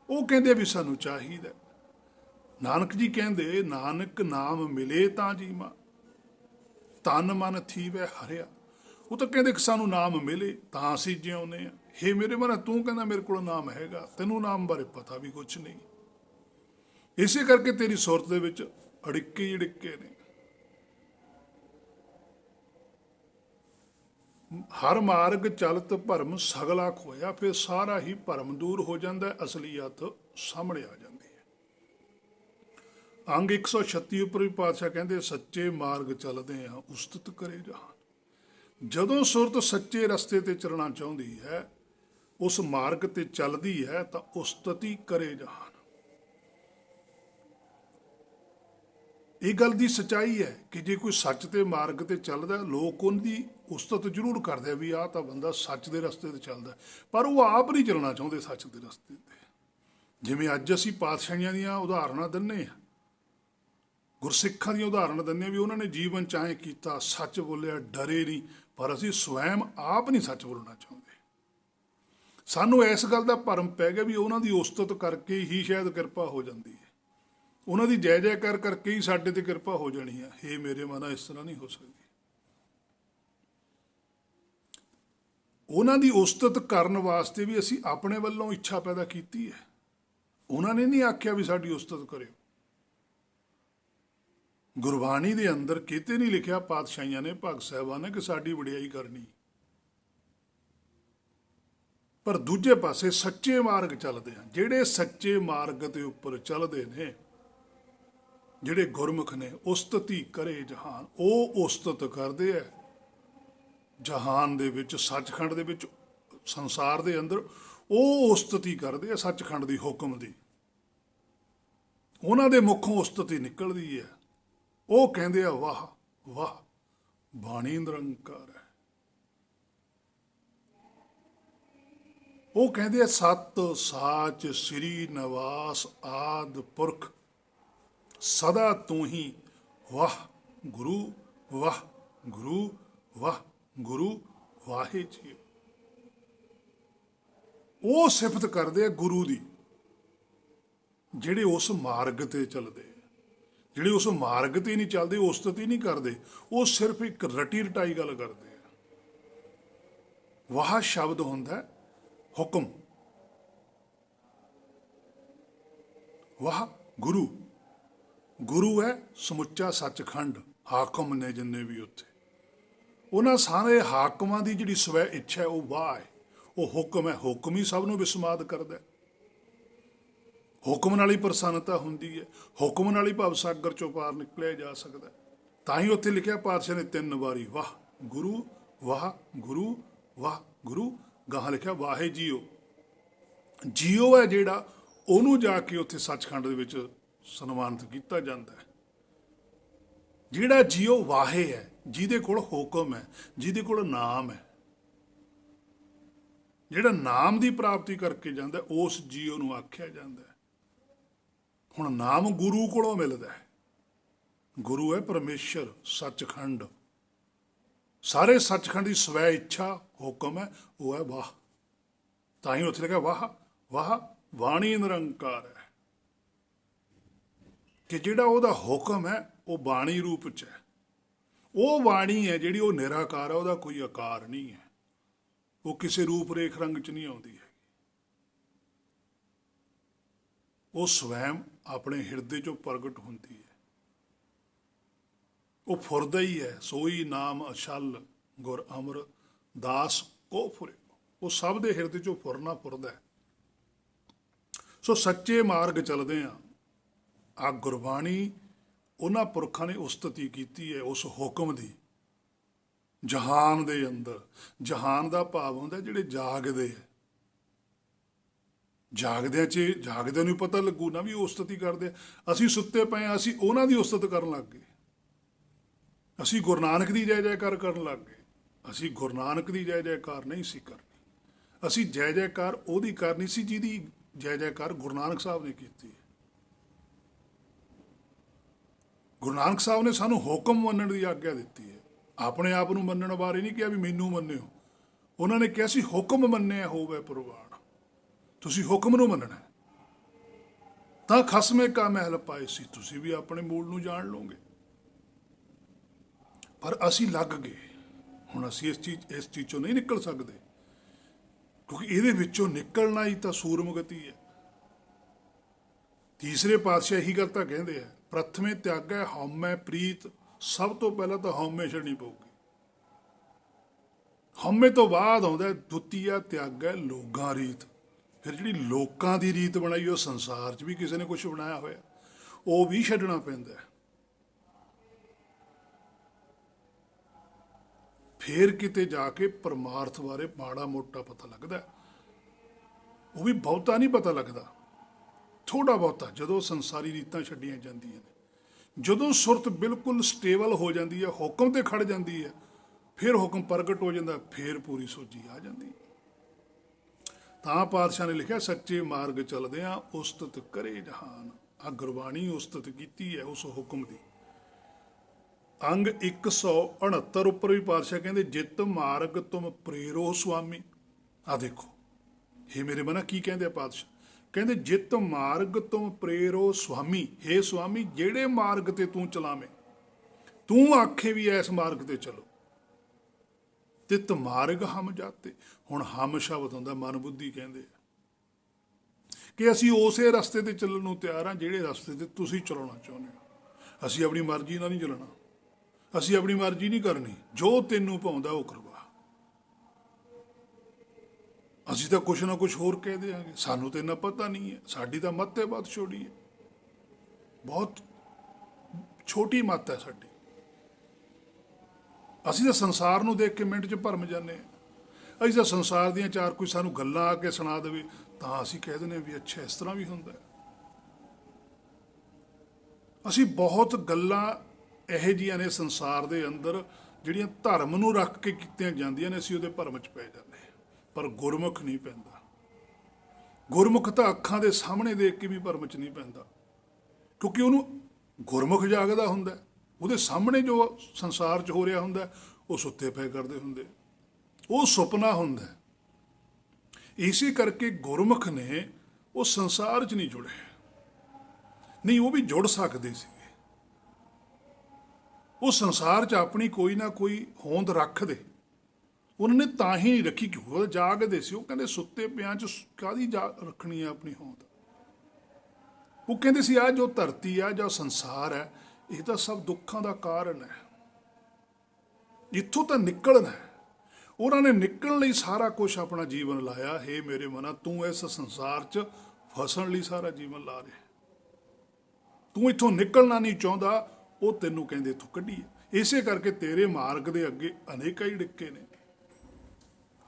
ਉਹ ਕਹਿੰਦੇ ਵੀ ਸਾਨੂੰ ਚਾਹੀਦਾ। ਨਾਨਕ ਜੀ ਕਹਿੰਦੇ, ਨਾਨਕ ਨਾਮ ਮਿਲੇ ਤਾਂ ਜੀਵਾਂ, ਤਨ ਮਨ ਥੀਵੈ ਹਰਿਆ। ਉਹ ਤਾਂ ਕਹਿੰਦੇ ਕਿ ਸਾਨੂੰ ਨਾਮ ਮਿਲੇ ਤਾਂ ਅਸੀਂ ਜਿਉਂਦੇ ਹਾਂ। ਹੇ ਮੇਰੇ ਮਨ, ਤੂੰ ਕਹਿੰਦਾ ਮੇਰੇ ਕੋਲ ਨਾਮ ਹੈਗਾ, ਤੈਨੂੰ ਨਾਮ ਬਾਰੇ ਪਤਾ ਵੀ ਕੁਛ ਨਹੀਂ। ਇਸੇ ਕਰਕੇ ਤੇਰੀ ਸੁਰਤ ਦੇ ਵਿੱਚ ਅੜਿੱਕੇ ਹੀ ਅੜਿੱਕੇ ਨੇ। ਹਰ ਮਾਰਗ ਚਲਤ ਭਰਮ ਸਗਲਾ ਖੋਇਆ, ਫਿਰ ਸਾਰਾ ਹੀ ਭਰਮ ਦੂਰ ਹੋ ਜਾਂਦਾ, ਅਸਲੀਅਤ ਸਾਹਮਣੇ ਆ ਜਾਂਦੀ ਹੈ। ਅੰਗ 136 ਉੱਪਰ ਵੀ ਪਾਤਸ਼ਾਹ ਕਹਿੰਦੇ, ਸੱਚੇ ਮਾਰਗ ਚੱਲਦੇ ਆ ਉਸਤਤ ਕਰੇ ਜਹਾਨ। ਜਦੋਂ ਸੁਰਤ ਸੱਚੇ ਰਸਤੇ ਤੇ ਚੱਲਣਾ ਚਾਹੁੰਦੀ ਹੈ, ਉਸ ਮਾਰਗ ਤੇ ਚੱਲਦੀ ਹੈ, ਤਾਂ ਉਸਤਤੀ ਕਰੇ ਜਹਾਨ। ਇਹ ਗੱਲ ਦੀ ਸੱਚਾਈ ਹੈ ਕਿ ਜੇ ਕੋਈ ਸੱਚ ਦੇ ਮਾਰਗ ਤੇ ਚੱਲਦਾ, ਲੋਕ ਉਹਦੀ ਉਸਤਤ ਜ਼ਰੂਰ ਕਰਦੇ ਆ ਵੀ ਆਹ ਤਾਂ ਬੰਦਾ ਸੱਚ ਦੇ ਰਸਤੇ ਤੇ ਚੱਲਦਾ, ਪਰ ਉਹ ਆਪ ਨਹੀਂ ਚੱਲਣਾ ਚਾਹੁੰਦੇ ਸੱਚ ਦੇ ਰਸਤੇ ਤੇ। ਜਿਵੇਂ ਅੱਜ ਅਸੀਂ ਪਾਤਸ਼ਾਹੀਆਂ ਦੀਆਂ ਉਦਾਹਰਨਾਂ ਦਿੰਦੇ ਹਾਂ, ਗੁਰਸਿੱਖਾਂ ਦੀਆਂ ਉਦਾਹਰਨਾਂ ਦਿੰਦੇ ਹਾਂ ਵੀ ਉਹਨਾਂ ਨੇ ਜੀਵਨ ਚਾਹੇ ਕੀਤਾ, ਸੱਚ ਬੋਲਿਆ, ਡਰੇ ਨਹੀਂ, ਪਰ ਅਸੀਂ ਸਵੈਮ ਆਪ ਨਹੀਂ ਸੱਚ ਬੋਲਣਾ ਚਾਹੁੰਦੇ। ਸਾਨੂੰ ਇਸ ਗੱਲ ਦਾ ਭਰਮ ਪੈ ਗਿਆ ਵੀ ਉਹਨਾਂ ਦੀ ਉਸਤਤ ਕਰਕੇ ਹੀ ਸ਼ਾਇਦ ਕਿਰਪਾ ਹੋ ਜਾਂਦੀ ਹੈ, ਉਹਨਾਂ ਦੀ ਜੈ ਜੈਕਾਰ ਕਰਕੇ ਹੀ ਸਾਡੇ ਤੇ ਕਿਰਪਾ ਹੋ ਜਾਣੀ ਹੈ। ਹੇ ਮੇਰੇ ਮਨਾ, ਇਸ ਤਰ੍ਹਾਂ ਨਹੀਂ ਹੋ ਸਕਦੀ। ਉਹਨਾਂ ਦੀ ਉਸਤਤ ਕਰਨ ਵਾਸਤੇ ਵੀ ਅਸੀਂ ਆਪਣੇ ਵੱਲੋਂ ਇੱਛਾ ਪੈਦਾ ਕੀਤੀ ਹੈ। ਉਹਨਾਂ ਨੇ ਨਹੀਂ ਆਖਿਆ ਵੀ ਸਾਡੀ ਉਸਤਤ ਕਰਿਓ। ਗੁਰਬਾਣੀ ਦੇ ਅੰਦਰ ਕਿਤੇ ਨਹੀਂ ਲਿਖਿਆ ਪਾਤਸ਼ਾਹੀਆਂ ਨੇ, ਭਗਤ ਸਾਹਿਬਾਨ ਨੇ, ਕਿ ਸਾਡੀ ਵਡਿਆਈ ਕਰਨੀ। ਪਰ ਦੂਜੇ ਪਾਸੇ ਸੱਚੇ ਮਾਰਗ ਚੱਲਦੇ ਆ, ਜਿਹੜੇ ਸੱਚੇ ਮਾਰਗ ਦੇ ਉੱਪਰ ਚੱਲਦੇ ਨੇ, ਜਿਹੜੇ ਗੁਰਮੁਖ ਨੇ, ਉਸਤਤੀ ਕਰੇ ਜਹਾਨ। ਉਹ ਉਸਤਤ ਕਰਦੇ ਆ ਜਹਾਨ ਦੇ ਵਿੱਚ, ਸੱਚਖੰਡ ਦੇ ਵਿੱਚ, ਸੰਸਾਰ ਦੇ ਅੰਦਰ। ਉਹ ਉਸਤਤੀ ਕਰਦੇ ਆ ਸੱਚਖੰਡ ਦੀ, ਹੁਕਮ ਦੀ। ਉਹਨਾਂ ਦੇ ਮੁੱਖੋਂ ਉਸਤਤੀ ਨਿਕਲਦੀ ਹੈ। ਉਹ ਕਹਿੰਦੇ ਆ, ਵਾਹ ਵਾਹ ਬਾਣੀ ਨਿਰੰਕਾਰ ਹੈ। ਉਹ ਕਹਿੰਦੇ ਆ, ਸਤ ਸਾਚ ਸ੍ਰੀ ਨਿਵਾਸ ਆਦ ਪੁਰਖ, ਸਦਾ ਤੂੰ ਹੀ ਵਾਹ ਗੁਰੂ, ਵਾਹ ਗੁਰੂ, ਵਾਹ ਗੁਰੂ, ਵਾਹੇ ਜੀਓ। ਉਹ ਸਿਫਤ ਕਰਦੇ ਆ ਗੁਰੂ ਦੀ, ਜਿਹੜੇ ਉਸ ਮਾਰਗ ਤੇ ਚੱਲਦੇ। ਜਿਹੜੇ ਉਸ ਮਾਰਗ ਤੇ ਨਹੀਂ ਚੱਲਦੇ, ਉਸਤਤ ਹੀ ਨਹੀਂ ਕਰਦੇ, ਉਹ ਸਿਰਫ ਇੱਕ ਰਟੀ ਰਟਾਈ ਗੱਲ ਕਰਦੇ ਆ। ਵਾਹ ਸ਼ਬਦ ਹੁੰਦਾ ਹੁਕਮ, ਵਾਹ ਗੁਰੂ। ਗੁਰੂ ਹੈ ਸਮੁੱਚਾ ਸੱਚਖੰਡ, ਹਾਕਮ ਨੇ ਜਿੰਨੇ ਵੀ ਉੱਥੇ। ਉਹਨਾਂ ਸਾਰੇ ਹਾਕਮਾਂ ਦੀ ਜਿਹੜੀ ਸਵੈ ਇੱਛਾ ਹੈ, ਉਹ ਵਾਹ ਹੈ, ਉਹ ਹੁਕਮ ਹੈ। ਹੁਕਮ ਹੀ ਸਭ ਨੂੰ ਵਿਸਮਾਦ ਕਰਦਾ। ਹੁਕਮ ਨਾਲ ਹੀ ਪ੍ਰਸੰਨਤਾ ਹੁੰਦੀ ਹੈ, ਹੁਕਮ ਨਾਲ ਹੀ ਭਵ ਸਾਗਰ ਚੋਂ ਪਾਰ ਨਿਕਲਿਆ ਜਾ ਸਕਦਾ। ਤਾਂ ਹੀ ਉੱਥੇ ਲਿਖਿਆ ਪਾਤਸ਼ਾਹ ਨੇ 3 ਵਾਰੀ, ਵਾਹ ਗੁਰੂ, ਵਾਹ ਗੁਰੂ, ਵਾਹ ਗੁਰੂ। ਗਾਹਾਂ ਲਿਖਿਆ ਵਾਹੇ ਜੀਓ। ਜੀਓ ਹੈ ਜਿਹੜਾ, ਉਹਨੂੰ ਜਾ ਕੇ ਉੱਥੇ ਸੱਚਖੰਡ ਦੇ ਵਿੱਚ ਸਨਮਾਨਿਤ ਕੀਤਾ ਜਾਂਦਾ ਹੈ। ਜਿਹੜਾ ਜੀਓ ਵਾਹੇ ਹੈ, ਜਿਹਦੇ ਕੋਲ ਹੁਕਮ ਹੈ, ਜਿਹਦੇ ਕੋਲ ਨਾਮ ਹੈ, ਜਿਹੜਾ ਨਾਮ ਦੀ ਪ੍ਰਾਪਤੀ ਕਰਕੇ ਜਾਂਦਾ, ਉਸ ਜੀਓ ਨੂੰ ਆਖਿਆ ਜਾਂਦਾ ਹੈ। ਹੁਣ ਨਾਮ ਗੁਰੂ ਕੋਲੋਂ ਮਿਲਦਾ ਹੈ। ਗੁਰੂ ਹੈ ਪਰਮੇਸ਼ਰ, ਸੱਚਖੰਡ। ਸਾਰੇ ਸੱਚਖੰਡ ਦੀ ਸਵੈ ਇੱਛਾ ਹੁਕਮ ਹੈ, ਉਹ ਹੈ ਵਾਹ। ਤਾਂ ਹੀ ਉੱਥੇ ਲਿਖਿਆ ਵਾਹ ਵਾਹ ਬਾਣੀ ਨਿਰੰਕਾਰ ਹੈ, ਕਿ ਜਿਹੜਾ ਉਹਦਾ ਹੁਕਮ ਹੈ ਉਹ ਬਾਣੀ ਰੂਪ 'ਚ ਹੈ। ਉਹ ਬਾਣੀ ਹੈ ਜਿਹੜੀ ਉਹ ਨਿਰਾਕਾਰ ਹੈ, ਉਹਦਾ ਕੋਈ ਆਕਾਰ ਨਹੀਂ ਹੈ, ਉਹ ਕਿਸੇ ਰੂਪ ਰੇਖ ਰੰਗ 'ਚ ਨਹੀਂ ਆਉਂਦੀ ਹੈ। ਉਹ ਸਵੈਮ ਆਪਣੇ ਹਿਰਦੇ 'ਚੋਂ ਪ੍ਰਗਟ ਹੁੰਦੀ ਹੈ। ਉਹ ਫੁਰਦਾ ਹੀ ਹੈ, ਸੋਈ ਨਾਮ ਅਛਲ ਗੁਰ ਅਮਰ ਦਾਸ ਕੋ ਫੁਰੇ, ਉਹ ਸਭ ਦੇ ਹਿਰਦੇ ਚੋਂ ਫੁਰਨਾ ਫੁਰਦਾ ਹੈ। ਸੋ ਸੱਚੇ ਮਾਰਗ ਚੱਲਦੇ ਆ। ਆ ਗੁਰਬਾਣੀ ਉਹਨਾਂ ਪੁਰਖਾਂ ਨੇ ਉਸਤਤੀ ਕੀਤੀ ਹੈ ਉਸ ਹੁਕਮ ਦੀ। ਜਹਾਨ ਦੇ ਅੰਦਰ, ਜਹਾਨ ਦਾ ਭਾਵ ਹੁੰਦਾ ਜਿਹੜੇ ਜਾਗਦੇ ਹੈ। ਜਾਗਦਿਆਂ ਨੂੰ ਪਤਾ ਲੱਗੂ ਨਾ ਵੀ ਉਹ ਉਸਤਤੀ ਕਰਦੇ। ਅਸੀਂ ਸੁੱਤੇ ਪਏ ਹਾਂ, ਅਸੀਂ ਉਹਨਾਂ ਦੀ ਉਸਤਤ ਕਰਨ ਲੱਗ ਗਏ। ਅਸੀਂ ਗੁਰੂ ਨਾਨਕ ਦੀ ਜੈ ਜੈਕਾਰ ਕਰਨ ਲੱਗ ਗਏ। ਅਸੀਂ ਗੁਰੂ ਨਾਨਕ ਦੀ ਜੈ ਜੈਕਾਰ ਨਹੀਂ ਸੀ ਕਰਨੀ। ਅਸੀਂ ਜੈ ਜੈਕਾਰ ਉਹਦੀ ਕਰਨੀ ਸੀ ਜਿਹਦੀ ਜੈ ਜੈਕਾਰ ਗੁਰੂ ਨਾਨਕ ਸਾਹਿਬ ਨੇ ਕੀਤੀ। ਗੁਰੂ ਨਾਨਕ ਸਾਹਿਬ ਨੇ ਸਾਨੂੰ ਹੁਕਮ ਮੰਨਣ ਦੀ ਆਗਿਆ ਦਿੱਤੀ ਹੈ। ਆਪਣੇ ਆਪ ਨੂੰ ਮੰਨਣ ਬਾਰੇ ਨਹੀਂ ਕਿਹਾ ਵੀ ਮੈਨੂੰ ਮੰਨਿਓ। ਉਹਨਾਂ ਨੇ ਕਿਹਾ ਸੀ ਹੁਕਮ ਮੰਨਿਆ ਹੋਵੇ ਪ੍ਰਵਾਨ। ਤੁਸੀਂ ਹੁਕਮ ਨੂੰ ਮੰਨਣਾ ਤਾਂ ਖਸਮੇ ਕਾ ਮਹਿਲ ਪਾਏ ਸੀ, ਤੁਸੀਂ ਵੀ ਆਪਣੇ ਮੂਲ ਨੂੰ ਜਾਣ ਲਓਗੇ। ਪਰ ਅਸੀਂ ਲੱਗ ਗਏ। ਹੁਣ ਅਸੀਂ ਇਸ ਚੀਜ਼ ਚੋਂ ਨਹੀਂ ਨਿਕਲ ਸਕਦੇ, ਕਿਉਂਕਿ ਇਹਦੇ ਵਿੱਚੋਂ ਨਿਕਲਣਾ ਹੀ ਤਾਂ ਸੂਰਮਗਤੀ ਹੈ। ਤੀਸਰੇ ਪਾਤਸ਼ਾਹ ਇਹੀ ਗੱਲ ਤਾਂ ਕਹਿੰਦੇ ਆ, ਪ੍ਰਥਮੇ ਤਿਆਗੈ ਹਉਮੈ ਪ੍ਰੀਤ। ਸਭ ਤੋਂ ਪਹਿਲਾਂ ਤਾਂ ਹਉਮੈ ਛੱਡਣੀ ਪਊਗੀ। ਹਉਮੈ ਤੋਂ ਬਾਅਦ ਆਉਂਦਾ ਦੁਤੀਆ ਤਿਆਗੈ ਲੋਕਾਂ ਰੀਤ। ਫਿਰ ਜਿਹੜੀ ਲੋਕਾਂ ਦੀ ਰੀਤ ਬਣਾਈ, ਉਹ ਸੰਸਾਰ 'ਚ ਵੀ ਕਿਸੇ ਨੇ ਕੁਛ ਬਣਾਇਆ ਹੋਇਆ, ਉਹ ਵੀ ਛੱਡਣਾ ਪੈਂਦਾ। ਫੇਰ ਕਿਤੇ ਜਾ ਕੇ ਪਰਮਾਰਥ ਬਾਰੇ ਮਾੜਾ ਮੋਟਾ ਪਤਾ ਲੱਗਦਾ, ਉਹ ਵੀ ਬਹੁਤਾ ਨਹੀਂ ਪਤਾ ਲੱਗਦਾ, ਥੋੜਾ ਬਹੁਤਾ। ਜਦੋਂ ਸੰਸਾਰੀ ਰੀਤਾਂ ਛੱਡੀਆਂ ਜਾਂਦੀਆਂ ਨੇ, ਜਦੋਂ ਸੁਰਤ ਬਿਲਕੁਲ ਸਟੇਬਲ ਹੋ ਜਾਂਦੀ ਹੈ, ਹੁਕਮ ਤੇ ਖੜ ਜਾਂਦੀ ਹੈ, ਫਿਰ ਹੁਕਮ ਪ੍ਰਗਟ ਹੋ ਜਾਂਦਾ, ਫਿਰ ਪੂਰੀ ਸੋਝੀ ਆ ਜਾਂਦੀ। ਤਾਂ ਪਾਤਸ਼ਾਹ ਨੇ ਲਿਖਿਆ ਸੱਚੇ ਮਾਰਗ ਚੱਲਦੇ ਆ ਉਸਤਤ ਕਰੇ ਜਹਾਨ। ਆ ਗੁਰਬਾਣੀ ਉਸਤਤ ਕੀਤੀ ਹੈ ਉਸ ਹੁਕਮ ਦੀ। ਅੰਗ 169 ਉੱਪਰ ਵੀ ਪਾਤਸ਼ਾਹ ਕਹਿੰਦੇ ਜਿਤ ਮਾਰਗ ਤੁਮ ਪ੍ਰੇਰੋ ਸੁਆਮੀ। ਆ ਦੇਖੋ, ਇਹ ਮੇਰੇ ਮਨਾ ਕੀ ਕਹਿੰਦੇ ਆ ਪਾਤਸ਼ਾਹ, ਕਹਿੰਦੇ ਜਿਤ ਮਾਰਗ ਤੁਮ ਪ੍ਰੇਰੋ ਸੁਆਮੀ। ਹੇ ਸੁਆਮੀ, ਜਿਹੜੇ ਮਾਰਗ ਤੇ ਤੂੰ ਚਲਾਵੇਂ, ਤੂੰ ਆਖੇ ਵੀ ਇਸ ਮਾਰਗ ਤੇ ਚਲੋ। ਤਿਤ ਮਾਰਗ ਹਮ ਜਾਤੇ। ਹੁਣ ਹਮ ਸ਼ਬਦ ਹੁੰਦਾ ਮਨ ਬੁੱਧੀ ਕਹਿੰਦੇ ਆ ਕਿ ਅਸੀਂ ਉਸੇ ਰਸਤੇ ਤੇ ਚੱਲਣ ਨੂੰ ਤਿਆਰ ਹਾਂ ਜਿਹੜੇ ਰਸਤੇ ਤੇ ਤੁਸੀਂ ਚਲਾਉਣਾ ਚਾਹੁੰਦੇ ਹੋ। ਅਸੀਂ ਆਪਣੀ ਮਰਜ਼ੀ ਨਾਲ ਨਹੀਂ ਚੱਲਣਾ, ਅਸੀਂ ਆਪਣੀ ਮਰਜ਼ੀ ਨਹੀਂ ਕਰਨੀ। ਜੋ ਤੈਨੂੰ ਭਾਉਂਦਾ ਉਹ ਕਰਵਾ। ਅਸੀਂ ਤਾਂ ਕੁਛ ਨਾ ਕੁਛ ਹੋਰ ਕਹਿ ਦਿਆਂਗੇ, ਸਾਨੂੰ ਤਾਂ ਇੰਨਾ ਪਤਾ ਨਹੀਂ ਹੈ। ਸਾਡੀ ਤਾਂ ਮੱਤ ਹੈ ਬਹੁਤ ਛੋਟੀ ਹੈ, ਬਹੁਤ ਛੋਟੀ ਮੱਤ ਹੈ ਸਾਡੀ। ਅਸੀਂ ਤਾਂ ਸੰਸਾਰ ਨੂੰ ਦੇਖ ਕੇ ਮਿੰਟ 'ਚ ਭਰਮ ਜਾਂਦੇ ਹਾਂ। ਅਸੀਂ ਤਾਂ ਸੰਸਾਰ ਦੀਆਂ ਚਾਰ ਕੋਈ ਸਾਨੂੰ ਗੱਲਾਂ ਆ ਕੇ ਸੁਣਾ ਦੇਵੇ ਤਾਂ ਅਸੀਂ ਕਹਿ ਦਿੰਦੇ ਵੀ ਅੱਛਾ ਇਸ ਤਰ੍ਹਾਂ ਵੀ ਹੁੰਦਾ। ਅਸੀਂ ਬਹੁਤ ਗੱਲਾਂ ਇਹੋ ਜਿਹੀਆਂ ਨੇ ਸੰਸਾਰ ਦੇ ਅੰਦਰ ਜਿਹੜੀਆਂ ਧਰਮ ਨੂੰ ਰੱਖ ਕੇ ਕੀਤੀਆਂ ਜਾਂਦੀਆਂ ਨੇ, ਅਸੀਂ ਉਹਦੇ ਭਰਮ 'ਚ ਪੈ ਜਾਂਦੇ ਹਾਂ। ਪਰ ਗੁਰਮੁਖ ਨਹੀਂ ਪੈਂਦਾ। ਗੁਰਮੁਖ ਤਾਂ ਅੱਖਾਂ ਦੇ ਸਾਹਮਣੇ ਦੇਖ ਕੇ ਵੀ ਭਰਮ 'ਚ ਨਹੀਂ ਪੈਂਦਾ, ਕਿਉਂਕਿ ਉਹਨੂੰ ਗੁਰਮੁਖ ਜਾਗਦਾ ਹੁੰਦਾ। ਉਹਦੇ ਸਾਹਮਣੇ ਜੋ ਸੰਸਾਰ 'ਚ ਹੋ ਰਿਹਾ ਹੁੰਦਾ, ਉਹ ਸੁੱਤੇ ਪਏ ਕਰਦੇ ਹੁੰਦੇ, ਉਹ ਸੁਪਨਾ ਹੁੰਦਾ। ਇਸੇ ਕਰਕੇ ਗੁਰਮੁਖ ਨੇ ਉਹ ਸੰਸਾਰ 'ਚ ਨਹੀਂ ਜੁੜੇ। ਨਹੀਂ, ਉਹ ਵੀ ਜੁੜ ਸਕਦੇ ਸੀ। ਉਹ ਸੰਸਾਰ 'ਚ ਆਪਣੀ ਕੋਈ ਨਾ ਕੋਈ ਹੋਂਦ ਰੱਖਦੇ। ਉਹਨਾਂ ਨੇ ਤਾਂ ਹੀ ਨਹੀਂ ਰੱਖੀ ਕਿ ਉਹ ਜਾਗਦੇ ਸੀ। ਉਹ ਕਹਿੰਦੇ ਸੁੱਤੇ ਪਿਆਂ 'ਚ ਕਾਹਦੀ ਰੱਖਣੀ ਹੈ ਆਪਣੀ ਹੋਂਦ। ਉਹ ਕਹਿੰਦੇ ਸੀ ਆਹ ਜੋ ਧਰਤੀ ਆ, ਜੋ ਸੰਸਾਰ ਹੈ, ਇਹ ਤਾਂ ਸਭ ਦੁੱਖਾਂ ਦਾ ਕਾਰਨ ਹੈ। ਇੱਥੋਂ ਤਾਂ ਨਿਕਲਣਾ ਹੈ। ਉਹਨਾਂ ਨੇ ਨਿਕਲਣ ਲਈ ਸਾਰਾ ਕੁਝ ਆਪਣਾ ਜੀਵਨ ਲਾਇਆ। ਹੇ ਮੇਰੇ ਮਨਾ, ਤੂੰ ਇਸ ਸੰਸਾਰ 'ਚ ਫਸਣ ਲਈ ਸਾਰਾ ਜੀਵਨ ਲਾ ਰਿਹਾ। ਤੂੰ ਇੱਥੋਂ ਨਿਕਲਣਾ ਨਹੀਂ ਚਾਹੁੰਦਾ, ਉਹ ਤੈਨੂੰ ਕਹਿੰਦੇ ਇੱਥੋਂ ਕੱਢੀਏ। ਇਸੇ ਕਰਕੇ ਤੇਰੇ ਮਾਰਗ ਦੇ ਅੱਗੇ ਅਨੇਕਾਂ ਹੀ ਡਿੱਕੇ ਨੇ।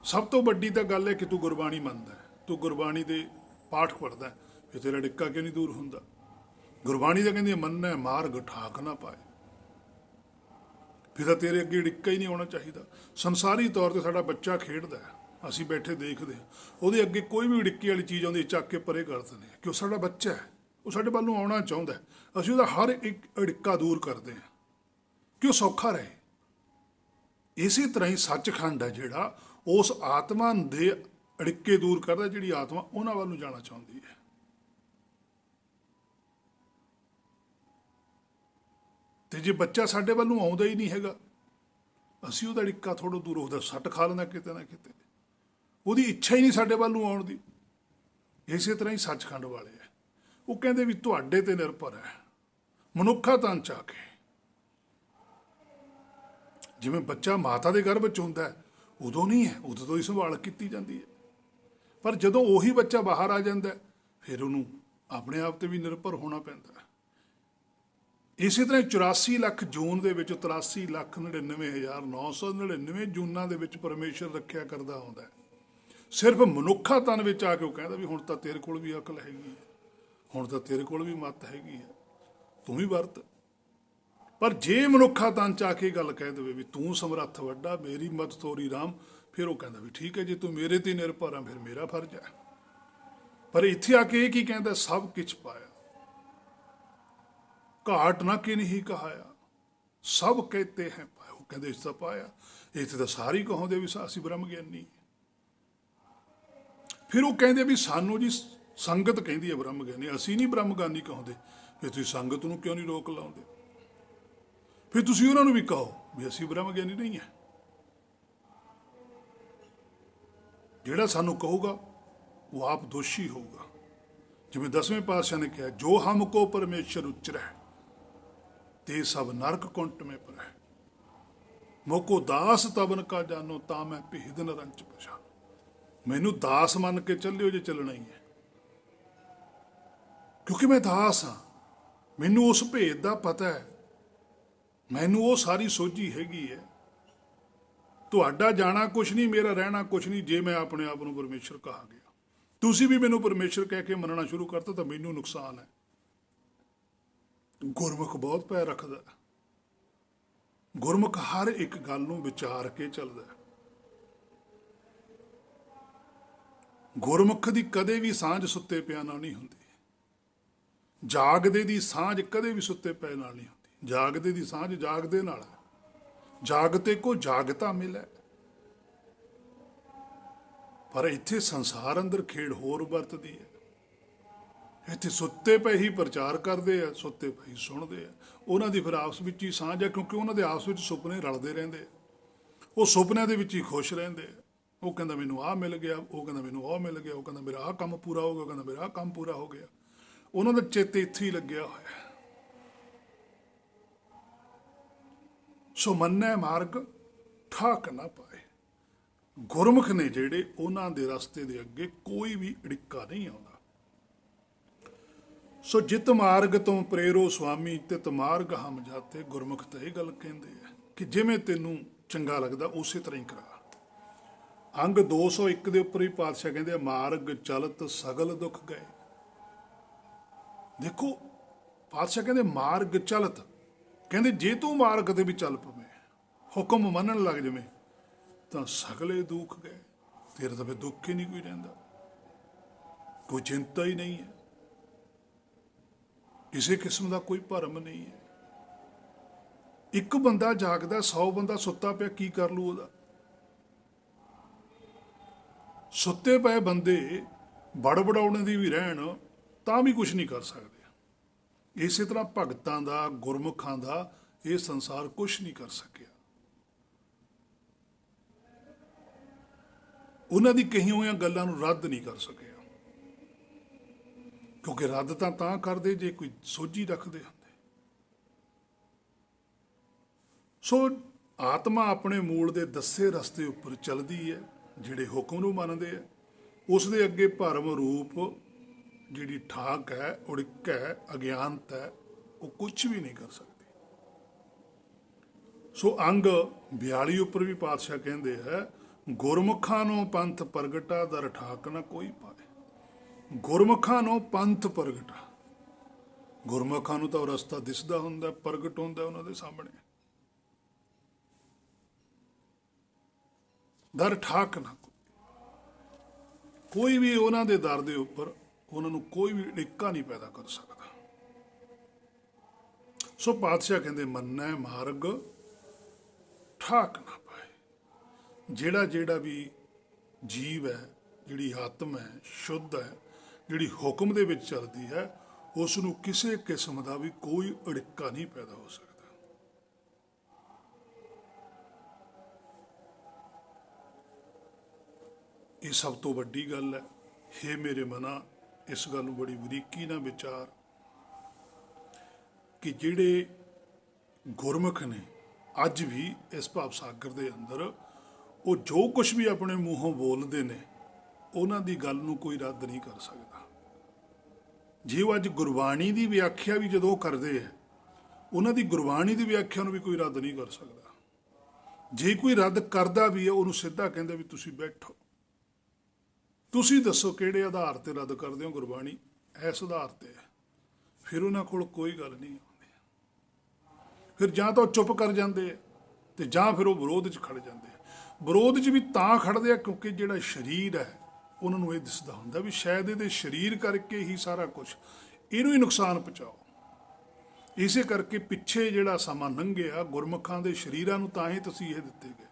ਸਭ ਤੋਂ ਵੱਡੀ ਤਾਂ ਗੱਲ ਹੈ ਕਿ ਤੂੰ ਗੁਰਬਾਣੀ ਮੰਨਦਾ, ਤੂੰ ਗੁਰਬਾਣੀ ਦੇ ਪਾਠ ਪੜ੍ਹਦਾ, ਫਿਰ ਤੇਰਾ ਡਿੱਕਾ ਕਿਉਂ ਨਹੀਂ ਦੂਰ ਹੁੰਦਾ। ਗੁਰਬਾਣੀ ਤਾਂ ਕਹਿੰਦੀ ਮੰਨੈ ਮਾਰਗ ਠਾਕ ਨਾ ਪਾਏ। ਫਿਰ ਤਾਂ ਤੇਰੇ ਅੱਗੇ ਡਿੱਕਾ ਹੀ ਨਹੀਂ ਆਉਣਾ ਚਾਹੀਦਾ। ਸੰਸਾਰੀ ਤੌਰ ਤੇ ਸਾਡਾ ਬੱਚਾ ਖੇਡਦਾ, ਅਸੀਂ ਬੈਠੇ ਦੇਖਦੇ ਹਾਂ, ਉਹਦੇ ਅੱਗੇ ਕੋਈ ਵੀ ਡਿੱਕੇ ਵਾਲੀ ਚੀਜ਼ ਆਉਂਦੀ ਚੱਕ ਕੇ ਪਰੇ ਕਰ ਦਿੰਦੇ ਹਾਂ, ਕਿ ਉਹ ਸਾਡਾ ਬੱਚਾ ਹੈ, ਉਹ ਸਾਡੇ ਵੱਲ ਨੂੰ ਆਉਣਾ ਚਾਹੁੰਦਾ। ਅਸੀਂ ਉਹਦਾ ਹਰ ਇੱਕ ਅੜਿੱਕਾ ਦੂਰ ਕਰਦੇ ਹਾਂ ਕਿ ਉਹ ਸੌਖਾ ਰਹੇ। ਇਸੇ ਤਰ੍ਹਾਂ ਹੀ ਸੱਚਖੰਡ ਹੈ ਜਿਹੜਾ ਉਸ ਆਤਮਾ ਦੇ ਅੜਿੱਕੇ ਦੂਰ ਕਰਦਾ, ਜਿਹੜੀ ਆਤਮਾ ਉਹਨਾਂ ਵੱਲ ਨੂੰ ਜਾਣਾ ਚਾਹੁੰਦੀ ਹੈ। ਤੇ ਜੇ ਬੱਚਾ ਸਾਡੇ ਵੱਲ ਨੂੰ ਆਉਂਦਾ ਹੀ ਨਹੀਂ ਹੈਗਾ, ਅਸੀਂ ਉਹਦਾ ਅੜਿੱਕਾ ਥੋੜ੍ਹਾ ਦੂਰ ਉਹਦਾ ਸੱਟ ਖਾ ਲੈਂਦਾ ਕਿਤੇ ਨਾ ਕਿਤੇ। ਉਹਦੀ ਇੱਛਾ ਹੀ ਨਹੀਂ ਸਾਡੇ ਵੱਲ ਨੂੰ ਆਉਣ ਦੀ। ਇਸੇ ਤਰ੍ਹਾਂ ਹੀ ਸੱਚਖੰਡ ਵਾਲੇ ਹੈ, ਉਹ ਕਹਿੰਦੇ ਵੀ ਤੁਹਾਡੇ ਤੇ ਨਿਰਭਰ ਹੈ। ਮਨੁੱਖਾ ਤਨ ਚ ਆ ਕੇ ਜਿਵੇਂ ਬੱਚਾ ਮਾਤਾ ਦੇ ਗਰਭ ਵਿੱਚ ਹੁੰਦਾ ਹੈ, ਉਦੋਂ ਨਹੀਂ ਹੈ, ਉਦੋਂ ਤੋਂ ਹੀ ਸੰਭਾਲ ਕੀਤੀ ਜਾਂਦੀ ਹੈ। ਪਰ ਜਦੋਂ ਉਹੀ ਬੱਚਾ ਬਾਹਰ ਆ ਜਾਂਦਾ ਹੈ, ਫਿਰ ਉਹਨੂੰ ਆਪਣੇ ਆਪ ਤੇ ਵੀ ਨਿਰਭਰ ਹੋਣਾ ਪੈਂਦਾ ਹੈ। ਇਸੇ ਤਰ੍ਹਾਂ 84 ਲੱਖ ਜੂਨ ਦੇ ਵਿੱਚ 83,99,999 ਜੂਨਾਂ ਦੇ ਵਿੱਚ ਪਰਮੇਸ਼ਰ ਰੱਖਿਆ ਕਰਦਾ ਹੁੰਦਾ ਹੈ। ਸਿਰਫ ਮਨੁੱਖਾ ਤਨ ਵਿੱਚ ਆ ਕੇ ਉਹ ਕਹਿੰਦਾ ਵੀ ਹੁਣ ਤਾਂ ਤੇਰੇ ਕੋਲ ਵੀ ਅਕਲ ਹੈਗੀ ਹੈ, ਹੁਣ ਤਾਂ ਤੇਰੇ ਕੋਲ ਵੀ ਮੱਤ ਹੈਗੀ ਹੈ, ਤੂੰ ਵੀ ਵਰਤ। ਪਰ ਜੇ ਮਨੁੱਖਾ ਤਨ ਚ ਆ ਕੇ ਗੱਲ ਕਹਿ ਦੇਵੇ ਵੀ ਤੂੰ ਸਮਰੱਥ ਵੱਡਾ, ਮੇਰੀ ਮਦਦ ਤੋਰੀ ਰਾਮ, ਫਿਰ ਉਹ ਕਹਿੰਦਾ ਵੀ ਠੀਕ ਹੈ, ਜੇ ਤੂੰ ਮੇਰੇ ਤੇ ਨਿਰਭਰ ਆ ਫਿਰ ਮੇਰਾ ਫਰਜ਼ ਹੈ। ਪਰ ਇੱਥੇ ਆ ਕੇ ਇਹ ਕੀ ਕਹਿੰਦਾ, ਸਭ ਕੁਛ ਪਾਇਆ, ਘਾਟ ਨਾ ਕਿ ਨਹੀਂ ਕਹਾਇਆ, ਸਭ ਕਹਤੇ ਹੈ ਪਾਇਆ। ਉਹ ਕਹਿੰਦੇ ਇਸ ਤਾਂ ਪਾਇਆ, ਇੱਥੇ ਤਾਂ ਸਾਰੇ ਕਹਾਉਂਦੇ ਵੀ ਅਸੀਂ ਬ੍ਰਹਮ ਗਿਆਨੀ। ਫਿਰ ਉਹ ਕਹਿੰਦੇ ਵੀ ਸਾਨੂੰ ਜੀ ਸੰਗਤ ਕਹਿੰਦੀ ਹੈ ਬ੍ਰਹਮ ਗਿਆਨੀ, ਅਸੀਂ ਨਹੀਂ ਬ੍ਰਹਮ ਗਿਆਨੀ ਕਹਾਉਂਦੇ। ਫਿਰ ਤੁਸੀਂ ਸੰਗਤ ਨੂੰ ਕਿਉਂ ਨਹੀਂ ਰੋਕ ਲਾਉਂਦੇ? ਫਿਰ ਤੁਸੀਂ ਉਹਨਾਂ ਨੂੰ ਵੀ ਕਹੋ ਵੀ ਅਸੀਂ ਬ੍ਰਹਮ ਗਿਆਨੀ ਨਹੀਂ ਹੈ। ਜਿਹੜਾ ਸਾਨੂੰ ਕਹੂਗਾ ਉਹ ਆਪ ਦੋਸ਼ੀ ਹੋਊਗਾ। ਜਿਵੇਂ 10ਵੇਂ ਪਾਤਸ਼ਾਹ ਨੇ ਕਿਹਾ, ਜੋ ਹਮਕੋ ਪਰਮੇਸ਼ਰ ਉਚਰੈ ਤੇ ਸਭ ਨਰਕ ਕੁੰਟ में परੈ, ਮੋਕੋ ਦਾਸ ਤਬਨ ਕਾ ਜਾਨੋ ਤਾਂ ਮੈਂ ਭੇਦ ਨ ਰੰਚ ਪਛਾਨੋ। ਮੈਨੂੰ ਦਾਸ ਮੰਨ ਕੇ ਚੱਲਿਓ ਜੇ ਚੱਲਣਾ ਹੀ ਹੈ, ਕਿਉਂਕਿ ਮੈਂ ਦਾਸ ਹਾਂ, ਮੈਨੂੰ ਉਸ ਭੇਦ ਦਾ ਪਤਾ ਹੈ, ਮੈਨੂੰ ਉਹ ਸਾਰੀ ਸੋਝੀ ਹੈਗੀ ਹੈ। ਤੁਹਾਡਾ ਜਾਣਾ ਕੁਛ ਨਹੀਂ, ਮੇਰਾ ਰਹਿਣਾ ਕੁਛ ਨਹੀਂ, ਜੇ ਮੈਂ ਆਪਣੇ ਆਪ ਨੂੰ ਪਰਮੇਸ਼ਰ ਕਹਾ ਗਿਆ। ਤੁਸੀਂ ਵੀ ਮੈਨੂੰ ਪਰਮੇਸ਼ਰ ਕਹਿ ਕੇ ਮੰਨਣਾ ਸ਼ੁਰੂ ਕਰਤਾ ਤਾਂ ਮੈਨੂੰ ਨੁਕਸਾਨ ਹੈ। ਗੁਰਮੁਖ ਬਹੁਤ ਪੈਰ ਰੱਖਦਾ, ਗੁਰਮੁਖ ਹਰ ਇੱਕ ਗੱਲ ਨੂੰ ਵਿਚਾਰ ਕੇ ਚੱਲਦਾ। ਗੁਰਮੁਖ ਦੀ ਕਦੇ ਵੀ ਸਾਂਝ ਸੁੱਤੇ ਪਿਆ ਨਾਲ ਨਹੀਂ ਹੁੰਦੀ, ਜਾਗਦੇ ਦੀ ਸਾਂਝ ਕਦੇ ਵੀ ਸੁੱਤੇ ਪਏ ਨਾਲ ਨਹੀਂ ਹੁੰਦੀ। ਜਾਗਦੇ ਦੀ ਸਾਂਝ ਜਾਗਦੇ ਨਾਲ ਹੈ, ਜਾਗਤੇ ਕੋ ਜਾਗਤਾ ਮਿਲੇ। ਪਰ ਇੱਥੇ ਸੰਸਾਰ ਅੰਦਰ ਖੇਡ ਹੋਰ ਵਰਤਦੀ ਹੈ। ਇੱਥੇ ਸੁੱਤੇ ਪਏ ਹੀ ਪ੍ਰਚਾਰ ਕਰਦੇ ਆ, ਸੁੱਤੇ ਪਏ ਹੀ ਸੁਣਦੇ ਆ। ਉਹਨਾਂ ਦੀ ਫਿਰ ਆਪਸ ਵਿੱਚ ਹੀ ਸਾਂਝ ਹੈ, ਕਿਉਂਕਿ ਉਹਨਾਂ ਦੇ ਆਪਸ ਵਿੱਚ ਸੁਪਨੇ ਰਲਦੇ ਰਹਿੰਦੇ ਆ। ਉਹ ਸੁਪਨਿਆਂ ਦੇ ਵਿੱਚ ਹੀ ਖੁਸ਼ ਰਹਿੰਦੇ ਆ। ਉਹ ਕਹਿੰਦਾ ਮੈਨੂੰ ਆਹ ਮਿਲ ਗਿਆ, ਉਹ ਕਹਿੰਦਾ ਮੈਨੂੰ ਉਹ ਮਿਲ ਗਿਆ, ਉਹ ਕਹਿੰਦਾ ਮੇਰਾ ਆਹ ਕੰਮ ਪੂਰਾ ਹੋ ਗਿਆ, ਉਹ ਕਹਿੰਦਾ ਮੇਰਾ ਆਹ ਕੰਮ ਪੂਰਾ ਹੋ ਗਿਆ। ਉਹਨਾਂ ਦਾ ਚਿੱਤ ਇੱਥੇ ਹੀ ਲੱਗਿਆ ਹੋਇਆ। ਸੋ ਮੰਨੈ ਮਾਰਗ ਠਾਕ ਨਾ ਪਾਏ। ਗੁਰਮੁਖ ਨੇ ਜਿਹੜੇ, ਉਹਨਾਂ ਦੇ ਰਸਤੇ ਦੇ ਅੱਗੇ ਕੋਈ ਵੀ ਅੜਿੱਕਾ ਨਹੀਂ ਆਉਂਦਾ। ਸੋ ਜਿਤ ਮਾਰਗ ਤੋਂ ਪ੍ਰੇਰੋ ਸੁਆਮੀ ਤਿਤ ਮਾਰਗ ਹਮ ਜਾਤੇ। ਗੁਰਮੁਖ ਤਾਂ ਇਹ ਗੱਲ ਕਹਿੰਦੇ ਆ ਕਿ ਜਿਵੇਂ ਤੈਨੂੰ ਚੰਗਾ ਲੱਗਦਾ ਉਸੇ ਤਰ੍ਹਾਂ ਹੀ ਕਰਾ। ਅੰਗ 201 ਦੇ ਉੱਪਰ ਹੀ ਪਾਤਸ਼ਾਹ ਕਹਿੰਦੇ ਆ, ਮਾਰਗ ਚਲਤ ਸਗਲ ਦੁੱਖ ਗਏ। ਦੇਖੋ ਪਾਤਸ਼ਾਹ ਕਹਿੰਦੇ ਮਾਰਗ ਚਲਤ, ਕਹਿੰਦੇ ਜੇ ਤੂੰ ਮਾਰਗ ਦੇ ਵੀ ਚੱਲ ਪਵੇਂ, ਹੁਕਮ ਮੰਨਣ ਲੱਗ ਜਾਵੇਂ, ਤਾਂ ਸਗਲੇ ਦੁੱਖ ਗਏ। ਤੇਰਾ ਤਾਂ ਫਿਰ ਦੁੱਖ ਹੀ ਨਹੀਂ ਕੋਈ ਰਹਿੰਦਾ, ਕੋਈ ਚਿੰਤਾ ਹੀ ਨਹੀਂ ਹੈ, ਕਿਸੇ ਕਿਸਮ ਦਾ ਕੋਈ ਭਰਮ ਨਹੀਂ ਹੈ। ਇੱਕ ਬੰਦਾ ਜਾਗਦਾ, 100 ਬੰਦਾ ਸੁੱਤਾ ਪਿਆ, ਕੀ ਕਰ ਲੂ ਉਹਦਾ? ਸੁੱਤੇ ਪਏ ਬੰਦੇ ਬੜਬੜਾਉਣੇ ਦੀ ਵੀ ਰਹਿਣ ਤਾਂ ਵੀ ਕੁਝ ਨਹੀਂ ਕਰ ਸਕਦੇ। ਇਸੇ ਤਰ੍ਹਾਂ ਭਗਤਾਂ ਦਾ, ਗੁਰਮੁਖਾਂ ਦਾ ਇਹ ਸੰਸਾਰ ਕੁਝ ਨਹੀਂ ਕਰ ਸਕਿਆ। ਉਹਨਾਂ ਦੀ ਕਹੀਆਂ ਹੋਈਆਂ ਗੱਲਾਂ ਨੂੰ ਰੱਦ ਨਹੀਂ ਕਰ ਸਕਿਆ, ਕਿਉਂਕਿ ਰੱਦ ਤਾਂ ਕਰਦੇ ਜੇ ਕੋਈ ਸੋਝੀ ਰੱਖਦੇ ਹੁੰਦੇ। ਸੋ ਆਤਮਾ ਆਪਣੇ ਮੂਲ ਦੇ ਦੱਸੇ ਰਸਤੇ ਉੱਪਰ ਚੱਲਦੀ ਹੈ। ਜਿਹੜੇ ਹੁਕਮ ਨੂੰ ਮੰਨਦੇ ਆ, ਉਸ ਦੇ ਅੱਗੇ ਭਰਮ ਰੂਪ ਜਿਹੜੀ ਠਾਕ ਹੈ, ਉੜਿੱਕ ਹੈ, ਅਗਿਆਨਤ ਹੈ, ਉਹ ਕੁਝ ਵੀ ਨਹੀਂ ਕਰ ਸਕਦੀ। ਸੋ ਅੰਗ 42 ਉੱਪਰ ਵੀ ਪਾਤਸ਼ਾਹ ਕਹਿੰਦੇ ਹੈ, ਗੁਰਮੁਖਾਂ ਨੂੰ ਪੰਥ ਪ੍ਰਗਟਾ ਦਰ ਠਾਕ ਨਾ ਕੋਈ ਪਾਏ। ਗੁਰਮੁਖਾਂ ਨੂੰ ਪੰਥ ਪ੍ਰਗਟਾ, ਗੁਰਮੁਖਾਂ ਨੂੰ ਤਾਂ ਉਹ ਰਸਤਾ ਦਿਸਦਾ ਹੁੰਦਾ, ਪ੍ਰਗਟ ਹੁੰਦਾ ਉਹਨਾਂ ਦੇ ਸਾਹਮਣੇ। ਦਰ ਠਾਕ ਨਾ ਕੋਈ ਵੀ ਉਹਨਾਂ ਦੇ ਦਰ ਦੇ ਉੱਪਰ ਉਹਨਾਂ ਨੂੰ ਕੋਈ ਵੀ ਅੜਿੱਕਾ ਨਹੀਂ ਪੈਦਾ ਕਰ ਸਕਦਾ। ਸੋ ਪਾਤਸ਼ਾਹ ਕਹਿੰਦੇ ਮੰਨੈ ਮਾਰਗ ਠਾਕ ਨਾ ਪਾਏ। ਜਿਹੜਾ ਵੀ ਜੀਵ ਹੈ, ਜਿਹੜੀ ਆਤਮ ਹੈ, ਸ਼ੁੱਧ ਹੈ, ਜਿਹੜੀ ਹੁਕਮ ਦੇ ਵਿੱਚ ਚੱਲਦੀ ਹੈ, ਉਸ ਨੂੰ ਕਿਸੇ ਕਿਸਮ ਦਾ ਵੀ ਕੋਈ ਅੜਿੱਕਾ ਨਹੀਂ ਪੈਦਾ ਹੋ ਸਕਦਾ। ਇਹ ਸਭ ਤੋਂ ਵੱਡੀ ਗੱਲ ਹੈ। ਹੇ ਮੇਰੇ ਮਨਾ, ਇਸ ਗੱਲ ਨੂੰ ਬੜੀ ਬਰੀਕੀ ਨਾਲ ਵਿਚਾਰ ਕਿ ਜਿਹੜੇ ਗੁਰਮੁਖ ਨੇ ਅੱਜ ਵੀ ਇਸ ਭਾਵ ਸਾਗਰ ਦੇ ਅੰਦਰ ਉਹ ਜੋ ਕੁਝ ਵੀ ਆਪਣੇ ਮੂੰਹੋਂ ਬੋਲਦੇ ਨੇ ਉਹਨਾਂ ਦੀ ਗੱਲ ਨੂੰ ਕੋਈ ਰੱਦ ਨਹੀਂ ਕਰ ਸਕਦਾ। ਜੇ ਉਹ ਅੱਜ ਗੁਰਬਾਣੀ ਦੀ ਵਿਆਖਿਆ ਵੀ ਜਦੋਂ ਕਰਦੇ ਹੈ, ਉਹਨਾਂ ਦੀ ਗੁਰਬਾਣੀ ਦੀ ਵਿਆਖਿਆ ਨੂੰ ਵੀ ਕੋਈ ਰੱਦ ਨਹੀਂ ਕਰ ਸਕਦਾ। ਜੇ ਕੋਈ ਰੱਦ ਕਰਦਾ ਵੀ ਹੈ ਉਹਨੂੰ ਸਿੱਧਾ ਕਹਿੰਦੇ ਵੀ ਤੁਸੀਂ ਬੈਠੋ, ਤੁਸੀਂ ਦੱਸੋ ਕਿਹੜੇ ਆਧਾਰ ਤੇ ਰੱਦ ਕਰਦੇ ਹੋ ਗੁਰਬਾਣੀ, ਇਸ ਆਧਾਰ ਤੇ ਹੈ। ਫਿਰ ਉਹਨਾਂ ਕੋਲ ਕੋਈ ਗੱਲ ਨਹੀਂ ਆਉਂਦੀ, ਫਿਰ ਜਾਂ ਤਾਂ ਉਹ ਚੁੱਪ ਕਰ ਜਾਂਦੇ ਆ ਤੇ ਜਾਂ ਫਿਰ ਉਹ ਵਿਰੋਧ 'ਚ ਖੜ ਜਾਂਦੇ ਆ। ਵਿਰੋਧ 'ਚ ਵੀ ਤਾਂ ਖੜਦੇ ਆ ਕਿਉਂਕਿ ਜਿਹੜਾ ਸਰੀਰ ਹੈ ਉਹਨਾਂ ਨੂੰ ਇਹ ਦਿਸਦਾ ਹੁੰਦਾ ਵੀ ਸ਼ਾਇਦ ਇਹਦੇ ਸਰੀਰ ਕਰਕੇ ਹੀ ਸਾਰਾ ਕੁਝ, ਇਹਨੂੰ ਹੀ ਨੁਕਸਾਨ ਪਹੁੰਚਾਓ। ਇਸੇ ਕਰਕੇ ਪਿੱਛੇ ਜਿਹੜਾ ਸਮਾਂ ਲੰਘਿਆ ਗੁਰਮੁਖਾਂ ਦੇ ਸਰੀਰਾਂ ਨੂੰ ਤਾਂ ਹੀ ਤਸੀਹੇ ਦਿੱਤੇ ਗਏ,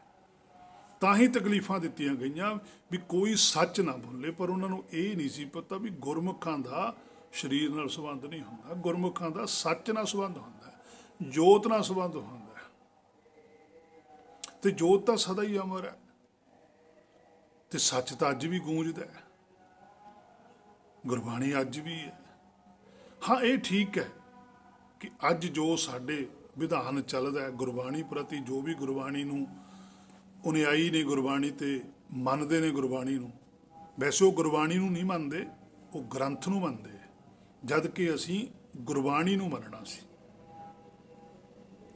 ਤਾਂ ਹੀ ਤਕਲੀਫਾਂ ਦਿੱਤੀਆਂ ਗਈਆਂ ਵੀ ਕੋਈ ਸੱਚ ਨਾ ਬੋਲੇ। ਪਰ ਉਹਨਾਂ ਨੂੰ ਇਹ ਨਹੀਂ ਸੀ ਪਤਾ ਵੀ ਗੁਰਮੁਖਾਂ ਦਾ ਸਰੀਰ ਨਾਲ ਸੰਬੰਧ ਨਹੀਂ ਹੁੰਦਾ, ਗੁਰਮੁਖਾਂ ਦਾ ਸੱਚ ਨਾਲ ਸੰਬੰਧ ਹੁੰਦਾ, ਜੋਤ ਨਾਲ ਸੰਬੰਧ ਹੁੰਦਾ। ਤੇ ਜੋਤ ਤਾਂ ਸਦਾ ਹੀ ਅਮਰ ਹੈ ਤੇ ਸੱਚ ਤਾਂ ਅੱਜ ਵੀ ਗੂੰਜਦਾ ਹੈ, ਗੁਰਬਾਣੀ ਅੱਜ ਵੀ ਹੈ। ਹਾਂ, ਇਹ ਠੀਕ ਹੈ ਕਿ ਅੱਜ ਜੋ ਸਾਡੇ ਵਿਧਾਨ ਚੱਲਦਾ ਹੈ ਗੁਰਬਾਣੀ ਪ੍ਰਤੀ, ਜੋ ਵੀ ਗੁਰਬਾਣੀ ਨੂੰ ਅਨੁਯਾਈ ਨੇ, ਗੁਰਬਾਣੀ ਤੇ ਮੰਨਦੇ ਨੇ ਗੁਰਬਾਣੀ ਨੂੰ, ਵੈਸੇ ਉਹ ਗੁਰਬਾਣੀ ਨੂੰ ਨਹੀਂ ਮੰਨਦੇ, ਉਹ ਗ੍ਰੰਥ ਨੂੰ ਮੰਨਦੇ, ਜਦ ਕਿ ਅਸੀਂ ਗੁਰਬਾਣੀ ਨੂੰ ਮੰਨਣਾ ਸੀ।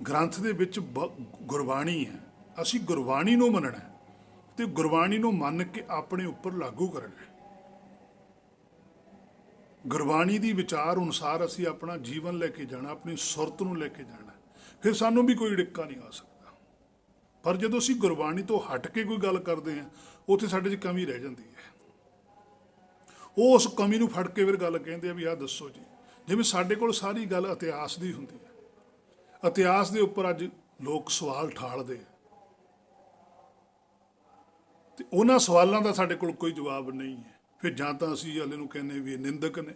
ਗ੍ਰੰਥ ਦੇ ਵਿੱਚ ਗੁਰਬਾਣੀ ਹੈ, ਅਸੀਂ ਗੁਰਬਾਣੀ ਨੂੰ ਮੰਨਣਾ ਤੇ ਗੁਰਬਾਣੀ ਨੂੰ ਮੰਨ ਕੇ ਆਪਣੇ ਉੱਪਰ ਲਾਗੂ ਕਰਨਾ। ਗੁਰਬਾਣੀ ਦੀ ਵਿਚਾਰ ਅਨੁਸਾਰ ਅਸੀਂ ਆਪਣਾ ਜੀਵਨ ਲੈ ਕੇ ਜਾਣਾ, ਆਪਣੀ ਸੁਰਤ ਨੂੰ ਲੈ ਕੇ ਜਾਣਾ, ਫਿਰ ਸਾਨੂੰ ਵੀ ਕੋਈ ਡਿੱਕਾ ਨਹੀਂ ਆ ਸਕਦਾ। ਪਰ ਜਦੋਂ ਅਸੀਂ ਗੁਰਬਾਣੀ ਤੋਂ ਹਟ ਕੇ ਕੋਈ ਗੱਲ ਕਰਦੇ ਹਾਂ, ਉੱਥੇ ਸਾਡੇ 'ਚ ਕਮੀ ਰਹਿ ਜਾਂਦੀ ਹੈ। ਉਹ ਉਸ ਕਮੀ ਨੂੰ ਫੜ ਕੇ ਫਿਰ ਗੱਲ ਕਹਿੰਦੇ ਆ ਵੀ ਆਹ ਦੱਸੋ ਜੀ। ਜਿਵੇਂ ਸਾਡੇ ਕੋਲ ਸਾਰੀ ਗੱਲ ਇਤਿਹਾਸ ਦੀ ਹੁੰਦੀ ਹੈ, ਇਤਿਹਾਸ ਦੇ ਉੱਪਰ ਅੱਜ ਲੋਕ ਸਵਾਲ ਠਾਲਦੇ ਆ ਤੇ ਉਹਨਾਂ ਸਵਾਲਾਂ ਦਾ ਸਾਡੇ ਕੋਲ ਕੋਈ ਜਵਾਬ ਨਹੀਂ ਹੈ। ਫਿਰ ਜਾਂ ਤਾਂ ਅਸੀਂ ਹਾਲੇ ਨੂੰ ਕਹਿੰਦੇ ਵੀ ਇਹ ਨਿੰਦਕ ਨੇ,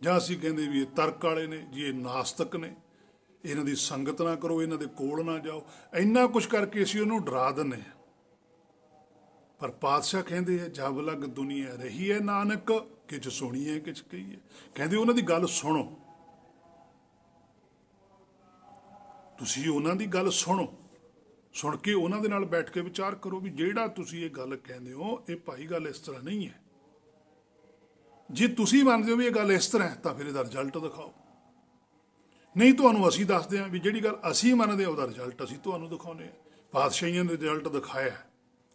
ਜਾਂ ਅਸੀਂ ਕਹਿੰਦੇ ਵੀ ਇਹ ਤਰਕ ਵਾਲੇ ਨੇ ਜੀ, ਇਹ ਨਾਸਤਕ ਨੇ, ਇਹਨਾਂ ਦੀ ਸੰਗਤ ਨਾ ਕਰੋ, ਇਹਨਾਂ ਦੇ ਕੋਲ ਨਾ ਜਾਓ। ਇੰਨਾ ਕੁਝ ਕਰਕੇ ਅਸੀਂ ਉਹਨੂੰ ਡਰਾ ਦਿੰਦੇ ਹਾਂ। ਪਰ ਪਾਤਸ਼ਾਹ ਕਹਿੰਦੇ ਆ ਜਬ ਲਗ ਦੁਨੀਆ ਰਹੀ ਹੈ ਨਾਨਕ, ਕਿਛ ਸੁਣੀਏ ਕਿਛ ਕਹੀਏ। ਕਹਿੰਦੇ ਉਹਨਾਂ ਦੀ ਗੱਲ ਸੁਣੋ, ਤੁਸੀਂ ਉਹਨਾਂ ਦੀ ਗੱਲ ਸੁਣੋ, ਸੁਣ ਕੇ ਉਹਨਾਂ ਦੇ ਨਾਲ ਬੈਠ ਕੇ ਵਿਚਾਰ ਕਰੋ ਵੀ ਜਿਹੜਾ ਤੁਸੀਂ ਇਹ ਗੱਲ ਕਹਿੰਦੇ ਹੋ ਇਹ ਭਾਈ ਗੱਲ ਇਸ ਤਰ੍ਹਾਂ ਨਹੀਂ ਹੈ। ਜੇ ਤੁਸੀਂ ਮੰਨਦੇ ਹੋ ਵੀ ਇਹ ਗੱਲ ਇਸ ਤਰ੍ਹਾਂ ਹੈ ਤਾਂ ਫਿਰ ਇਹਦਾ ਰਿਜ਼ਲਟ ਦਿਖਾਓ। ਨਹੀਂ, ਤੁਹਾਨੂੰ ਅਸੀਂ ਦੱਸਦੇ ਹਾਂ ਵੀ ਜਿਹੜੀ ਗੱਲ ਅਸੀਂ ਮੰਨਦੇ ਹਾਂ ਉਹਦਾ ਰਿਜ਼ਲਟ ਅਸੀਂ ਤੁਹਾਨੂੰ ਦਿਖਾਉਂਦੇ ਹਾਂ। ਪਾਤਸ਼ਾਹੀਆਂ ਨੇ ਰਿਜ਼ਲਟ ਦਿਖਾਇਆ,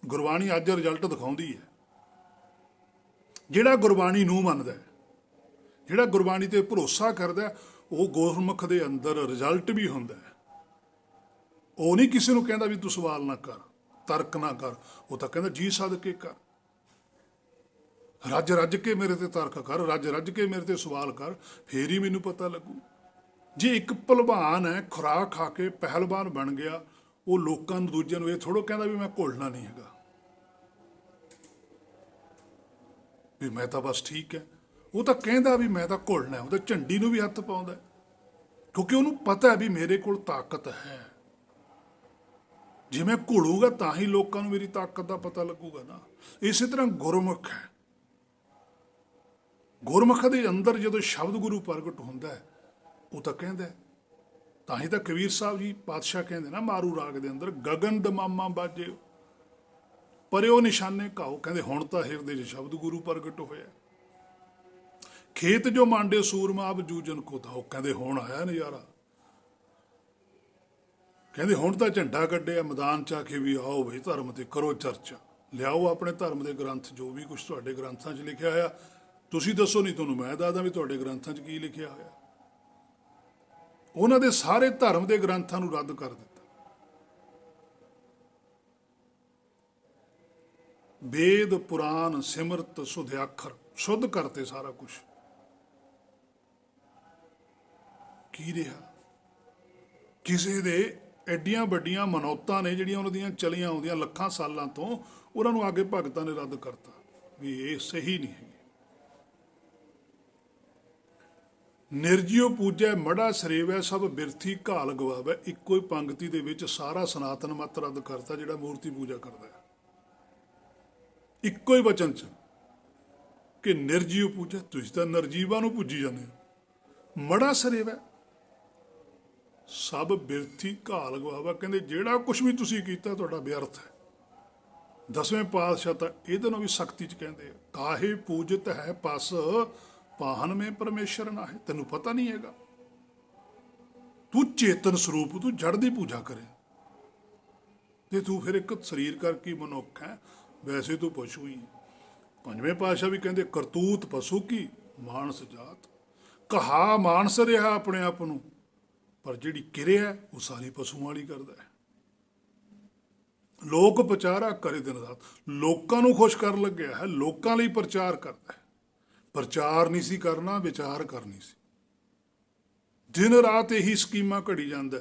ਗੁਰਬਾਣੀ ਅੱਜ ਰਿਜ਼ਲਟ ਦਿਖਾਉਂਦੀ ਹੈ। ਜਿਹੜਾ ਗੁਰਬਾਣੀ ਨੂੰ ਮੰਨਦਾ, ਜਿਹੜਾ ਗੁਰਬਾਣੀ ਤੇ ਭਰੋਸਾ ਕਰਦਾ, ਉਹ ਗੁਰਮੁਖ ਦੇ ਅੰਦਰ ਰਿਜ਼ਲਟ ਵੀ ਹੁੰਦਾ ਹੈ। ਉਹ ਨਹੀਂ ਕਿਸੇ ਨੂੰ ਕਹਿੰਦਾ ਵੀ ਤੂੰ ਸਵਾਲ ਨਾ ਕਰ, ਤਰਕ ਨਾ ਕਰ, ਉਹ ਤਾਂ ਕਹਿੰਦਾ ਜੀ ਸਦ ਕੇ ਕਰ, ਰੱਜ ਰੱਜ ਕੇ ਮੇਰੇ ਤੇ ਤਰਕ ਕਰ, ਰੱਜ ਰੱਜ ਕੇ ਮੇਰੇ ਤੇ ਸਵਾਲ ਕਰ, ਫੇਰ ਹੀ ਮੈਨੂੰ ਪਤਾ ਲੱਗੂ। ਜੇ ਇੱਕ ਭਲਵਾਨ ਹੈ ਖੁਰਾਕ ਖਾ ਕੇ ਪਹਿਲਵਾਨ ਬਣ ਗਿਆ, ਉਹ ਲੋਕਾਂ ਨੂੰ, ਦੂਜਿਆਂ ਨੂੰ ਇਹ ਥੋੜ੍ਹਾ ਕਹਿੰਦਾ ਵੀ ਮੈਂ ਘੁਲਣਾ ਨਹੀਂ ਹੈਗਾ, ਵੀ ਮੈਂ ਤਾਂ ਬਸ ਠੀਕ ਹੈ। ਉਹ ਤਾਂ ਕਹਿੰਦਾ ਵੀ ਮੈਂ ਤਾਂ ਘੁਲਣਾ, ਉਹ ਤਾਂ ਝੰਡੀ ਨੂੰ ਵੀ ਹੱਥ ਪਾਉਂਦਾ, ਕਿਉਂਕਿ ਉਹਨੂੰ ਪਤਾ ਵੀ ਮੇਰੇ ਕੋਲ ਤਾਕਤ ਹੈ। ਜੇ ਮੈਂ ਘੁਲੂਗਾ ਤਾਂ ਹੀ ਲੋਕਾਂ ਨੂੰ ਮੇਰੀ ਤਾਕਤ ਦਾ ਪਤਾ ਲੱਗੂਗਾ ਨਾ। ਇਸੇ ਤਰ੍ਹਾਂ ਗੁਰਮੁਖ ਹੈ, ਗੁਰਮੁਖ ਦੇ ਅੰਦਰ ਜਦੋਂ ਸ਼ਬਦ ਗੁਰੂ ਪ੍ਰਗਟ ਹੁੰਦਾ ਹੈ, ਉਹ ਤਾਂ ਕਹਿੰਦਾ, ਤਾਂ ਹੀ ਤਾਂ ਕਬੀਰ ਸਾਹਿਬ ਜੀ ਪਾਤਸ਼ਾਹ ਕਹਿੰਦੇ ਨਾ ਮਾਰੂ ਰਾਗ ਦੇ ਅੰਦਰ, ਗਗਨ ਦਮਾਮਾ ਬਾਜੇ ਪਰਿਓ ਨਿਸ਼ਾਨੇ ਘਾਓ। ਕਹਿੰਦੇ ਹੁਣ ਤਾਂ ਹਿਰਦੇ 'ਚ ਸ਼ਬਦ ਗੁਰੂ ਪ੍ਰਗਟ ਹੋਇਆ। ਖੇਤ ਜੋ ਮਾਂਡੇ ਸੂਰਮਾ ਆਪ ਜੂਜਨ ਕੋ ਥਾਓ। ਕਹਿੰਦੇ ਹੁਣ ਆਇਆ ਨਜ਼ਾਰਾ। ਕਹਿੰਦੇ ਹੁਣ ਤਾਂ ਝੰਡਾ ਕੱਢਿਆ ਮੈਦਾਨ 'ਚ ਆ ਕੇ ਵੀ ਆਓ ਬਈ ਧਰਮ ਤੇ ਕਰੋ ਚਰਚਾ, ਲਿਆਓ ਆਪਣੇ ਧਰਮ ਦੇ ਗ੍ਰੰਥ, ਜੋ ਵੀ ਕੁਝ ਤੁਹਾਡੇ ਗ੍ਰੰਥਾਂ 'ਚ ਲਿਖਿਆ ਹੋਇਆ ਤੁਸੀਂ ਦੱਸੋ, ਨਹੀਂ ਤੁਹਾਨੂੰ ਮੈਂ ਦੱਸਦਾ ਵੀ ਤੁਹਾਡੇ ਗ੍ਰੰਥਾਂ 'ਚ ਕੀ ਲਿਖਿਆ ਹੋਇਆ। ਉਹਨਾਂ ਦੇ ਸਾਰੇ ਧਰਮ ਦੇ ਗ੍ਰੰਥਾਂ ਨੂੰ ਰੱਦ ਕਰ ਦਿੱਤਾ। ਵੇਦ ਪੁਰਾਨ ਸਿਮਰਤ ਸੁਧਿਆਖਰ ਸ਼ੁੱਧ ਕਰਤੇ ਸਾਰਾ ਕੁਝ। ਕੀ ਰਿਹਾ? ਕਿਸੇ ਦੇ ਐਡੀਆਂ ਵੱਡੀਆਂ ਮਨੌਤਾਂ ਨੇ ਜਿਹੜੀਆਂ ਉਹਨਾਂ ਦੀਆਂ ਚਲੀਆਂ ਆਉਂਦੀਆਂ ਲੱਖਾਂ ਸਾਲਾਂ ਤੋਂ, ਉਹਨਾਂ ਨੂੰ ਅੱਗੇ ਭਗਤਾਂ ਨੇ ਰੱਦ ਕਰਤਾ ਵੀ ਇਹ ਸਹੀ ਨਹੀਂ ਹੈ। ਨਿਰਜੀਓ ਪੂਜੈ ਮੜਾ ਸਰੇਵੈ ਸਭ ਬਿਰਥੀ ਘਾਲ ਗਵਾਵੈ। ਇੱਕੋ ਹੀ ਪੰਕਤੀ ਦੇ ਵਿੱਚ ਸਾਰਾ ਸਨਾਤਨ ਮਤ ਰੱਦ ਕਰਤਾ ਜਿਹੜਾ ਮੂਰਤੀ ਪੂਜਾ ਕਰਦਾ ਹੈ। ਇੱਕੋ ਹੀ ਵਚਨ 'ਚ ਕਿ ਨਿਰਜੀਓ ਪੂਜੈ, ਤੁਸੀਂ ਤਾਂ ਨਿਰਜੀਵਾਂ ਨੂੰ ਪੂਜੀ ਜਾਂਦੇ ਹੋ। ਮੜਾ ਸਰੇਵੈ, ਸਭ ਬਿਰਥੀ ਘਾਲ ਗਵਾਵਾ, ਕਹਿੰਦੇ ਜਿਹੜਾ ਕੁਝ ਵੀ ਤੁਸੀਂ ਕੀਤਾ ਤੁਹਾਡਾ ਵਿਅਰਥ ਹੈ। ਦਸਵੇਂ ਪਾਤਸ਼ਾਹ ਤਾਂ ਇਹਦੇ ਨੂੰ ਵੀ ਸਖਤੀ ਚ ਕਹਿੰਦੇ ਆ, ਕਾਹੇ ਪੂਜਤ ਹੈ ਪਸ ਪਾਹਨ ਮੇ ਪਰਮੇਸ਼ਰ ਨਾ ਹੈ। ਤੈਨੂੰ ਪਤਾ ਨਹੀਂ ਹੈਗਾ, ਤੂੰ ਚੇਤਨ ਸਰੂਪ, ਤੂੰ ਜੜ ਦੀ ਪੂਜਾ ਕਰੇ ਤੇ ਤੂੰ ਫਿਰ ਇੱਕ ਸਰੀਰ ਕਰਕੇ ਮਨੁੱਖ ਹੈ, ਵੈਸੇ ਤੂੰ ਪਸ਼ੂ ਹੀ ਹੈ। ਪੰਜਵੇਂ ਪਾਤਸ਼ਾਹ ਵੀ ਕਹਿੰਦੇ ਕਰਤੂਤ ਪਸ਼ੂ ਕੀ ਮਾਨਸ ਜਾਤ, ਕਹਾ ਮਾਨਸ ਰਿਹਾ ਆਪਣੇ ਆਪ ਨੂੰ, ਪਰ ਜਿਹੜੀ ਕਿਰਿਆ ਉਹ ਸਾਰੀ ਪਸ਼ੂਆਂ ਵਾਲੀ ਕਰਦਾ ਹੈ। ਲੋਕ ਪ੍ਰਚਾਰਾ ਕਰੇ ਦਿਨ ਰਾਤ, ਲੋਕਾਂ ਨੂੰ ਖੁਸ਼ ਕਰਨ ਲੱਗਿਆ ਹੈ, ਲੋਕਾਂ ਲਈ ਪ੍ਰਚਾਰ ਕਰਦਾ ਹੈ। ਪ੍ਰਚਾਰ ਨਹੀਂ ਸੀ ਕਰਨਾ, ਵਿਚਾਰ ਕਰਨੀ ਸੀ। ਦਿਨ ਰਾਤ ਇਹੀ ਸਕੀਮਾਂ ਘੜੀ ਜਾਂਦਾ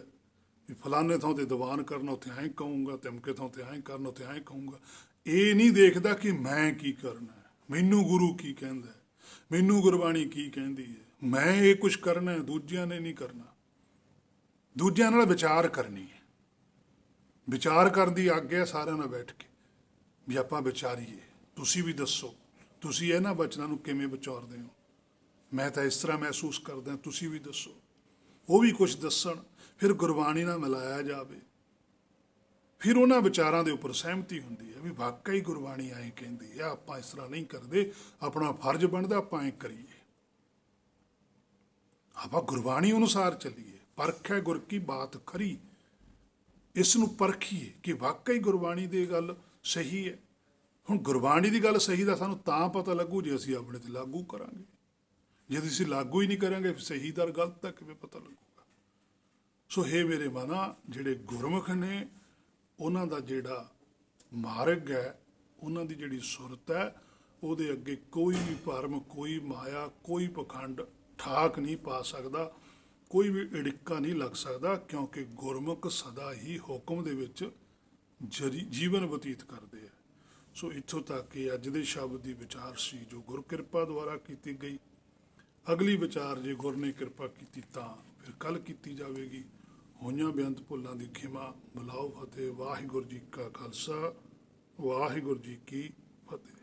ਵੀ ਫਲਾਣੇ ਥਾਂ ਤੇ ਦੀਵਾਨ ਕਰਨਾ, ਉੱਥੇ ਐਂ ਕਹੂੰਗਾ, ਧਮਕੇ ਥਾਂ ਤੇ ਐਂ ਕਰਨਾ, ਉੱਥੇ ਐਂ ਕਹੂੰਗਾ। ਇਹ ਨਹੀਂ ਦੇਖਦਾ ਕਿ ਮੈਂ ਕੀ ਕਰਨਾ ਹੈ, ਮੈਨੂੰ ਗੁਰੂ ਕੀ ਕਹਿੰਦਾ ਹੈ, ਮੈਨੂੰ ਗੁਰਬਾਣੀ ਕੀ ਕਹਿੰਦੀ ਹੈ, ਮੈਂ ਇਹ ਕੁਝ ਕਰਨਾ ਹੈ, ਦੂਜਿਆਂ ਨੇ ਨਹੀਂ ਕਰਨਾ। ਦੂਜਿਆਂ ਨਾਲ ਵਿਚਾਰ ਕਰਨੀ ਹੈ, ਵਿਚਾਰ ਕਰਨ ਦੀ ਆਗਿਆ ਸਾਰਿਆਂ ਨਾਲ ਬੈਠ ਕੇ ਵੀ ਆਪਾਂ ਵਿਚਾਰੀਏ। ਤੁਸੀਂ ਵੀ ਦੱਸੋ, ਤੁਸੀਂ ਇਹਨਾਂ ਵਚਨਾਂ ਨੂੰ ਕਿਵੇਂ ਵਿਚਾਰਦੇ ਹੋ? ਮੈਂ ਤਾਂ ਇਸ ਤਰ੍ਹਾਂ ਮਹਿਸੂਸ ਕਰਦਾ, ਤੁਸੀਂ ਵੀ ਦੱਸੋ। ਉਹ ਵੀ ਕੁਝ ਦੱਸਣ, ਫਿਰ ਗੁਰਬਾਣੀ ਨਾਲ ਮਿਲਾਇਆ ਜਾਵੇ, ਫਿਰ ਉਹਨਾਂ ਵਿਚਾਰਾਂ ਦੇ ਉੱਪਰ ਸਹਿਮਤੀ ਹੁੰਦੀ ਹੈ ਵੀ ਵਾਕਈ ਗੁਰਬਾਣੀ ਐਂ ਕਹਿੰਦੀ ਹੈ, ਆਪਾਂ ਇਸ ਤਰ੍ਹਾਂ ਨਹੀਂ ਕਰਦੇ, ਆਪਣਾ ਫਰਜ਼ ਬਣਦਾ ਆਪਾਂ ਐਂ ਕਰੀਏ, ਆਪਾਂ ਗੁਰਬਾਣੀ ਅਨੁਸਾਰ ਚੱਲੀਏ। ਪਰਖੈ ਗੁਰ ਕੀ ਬਾਤ ਖਰੀ, ਇਸ ਨੂੰ ਪਰਖੀਏ ਕਿ ਵਾਕਈ ਗੁਰਬਾਣੀ ਦੀ ਗੱਲ ਸਹੀ ਹੈ। ਹੁਣ ਗੁਰਬਾਣੀ ਦੀ ਗੱਲ ਸਹੀ ਦਾ ਸਾਨੂੰ ਤਾਂ ਪਤਾ ਲੱਗੂ ਜੇ ਅਸੀਂ ਆਪਣੇ ਤੇ ਲਾਗੂ ਕਰਾਂਗੇ। ਜੇ ਅਸੀਂ ਲਾਗੂ ਹੀ ਨਹੀਂ ਕਰਾਂਗੇ, ਸਹੀ ਦਾ ਗਲਤ ਦਾ ਕਿਵੇਂ ਪਤਾ ਲੱਗੂਗਾ? ਸੋ ਹੇ ਮੇਰੇ ਮਨਾ, ਜਿਹੜੇ ਗੁਰਮੁਖ ਨੇ ਉਹਨਾਂ ਦਾ ਜਿਹੜਾ ਮਾਰਗ ਹੈ, ਉਹਨਾਂ ਦੀ ਜਿਹੜੀ ਸੁਰਤ ਹੈ, ਉਹਦੇ ਅੱਗੇ ਕੋਈ ਵੀ ਭਰਮ, ਕੋਈ ਮਾਇਆ, ਕੋਈ ਪਖੰਡ ਠਾਕ ਨਹੀਂ ਪਾ ਸਕਦਾ, ਕੋਈ ਵੀ ਅੜਿੱਕਾ ਨਹੀਂ ਲੱਗ ਸਕਦਾ, ਕਿਉਂਕਿ ਗੁਰਮੁਖ ਸਦਾ ਹੀ ਹੁਕਮ ਦੇ ਵਿੱਚ ਜੀਵਨ ਬਤੀਤ ਕਰਦੇ ਆ। ਸੋ ਇੱਥੋਂ ਤੱਕ ਕਿ ਅੱਜ ਦੇ ਸ਼ਬਦ ਦੀ ਵਿਚਾਰ ਸੀ ਜੋ ਗੁਰ ਕਿਰਪਾ ਦੁਆਰਾ ਕੀਤੀ ਗਈ। ਅਗਲੀ ਵਿਚਾਰ ਜੇ ਗੁਰ ਨੇ ਕਿਰਪਾ ਕੀਤੀ ਤਾਂ ਫਿਰ ਕੱਲ ਕੀਤੀ ਜਾਵੇਗੀ। ਹੋਈਆਂ ਬੇਅੰਤ ਭੁੱਲਾਂ ਦੀ ਖਿਮਾ, ਬੁਲਾਓ ਫਤਿਹ। ਵਾਹਿਗੁਰੂ ਜੀ ਕਾ ਖਾਲਸਾ, ਵਾਹਿਗੁਰੂ ਜੀ ਕੀ ਫਤਿਹ।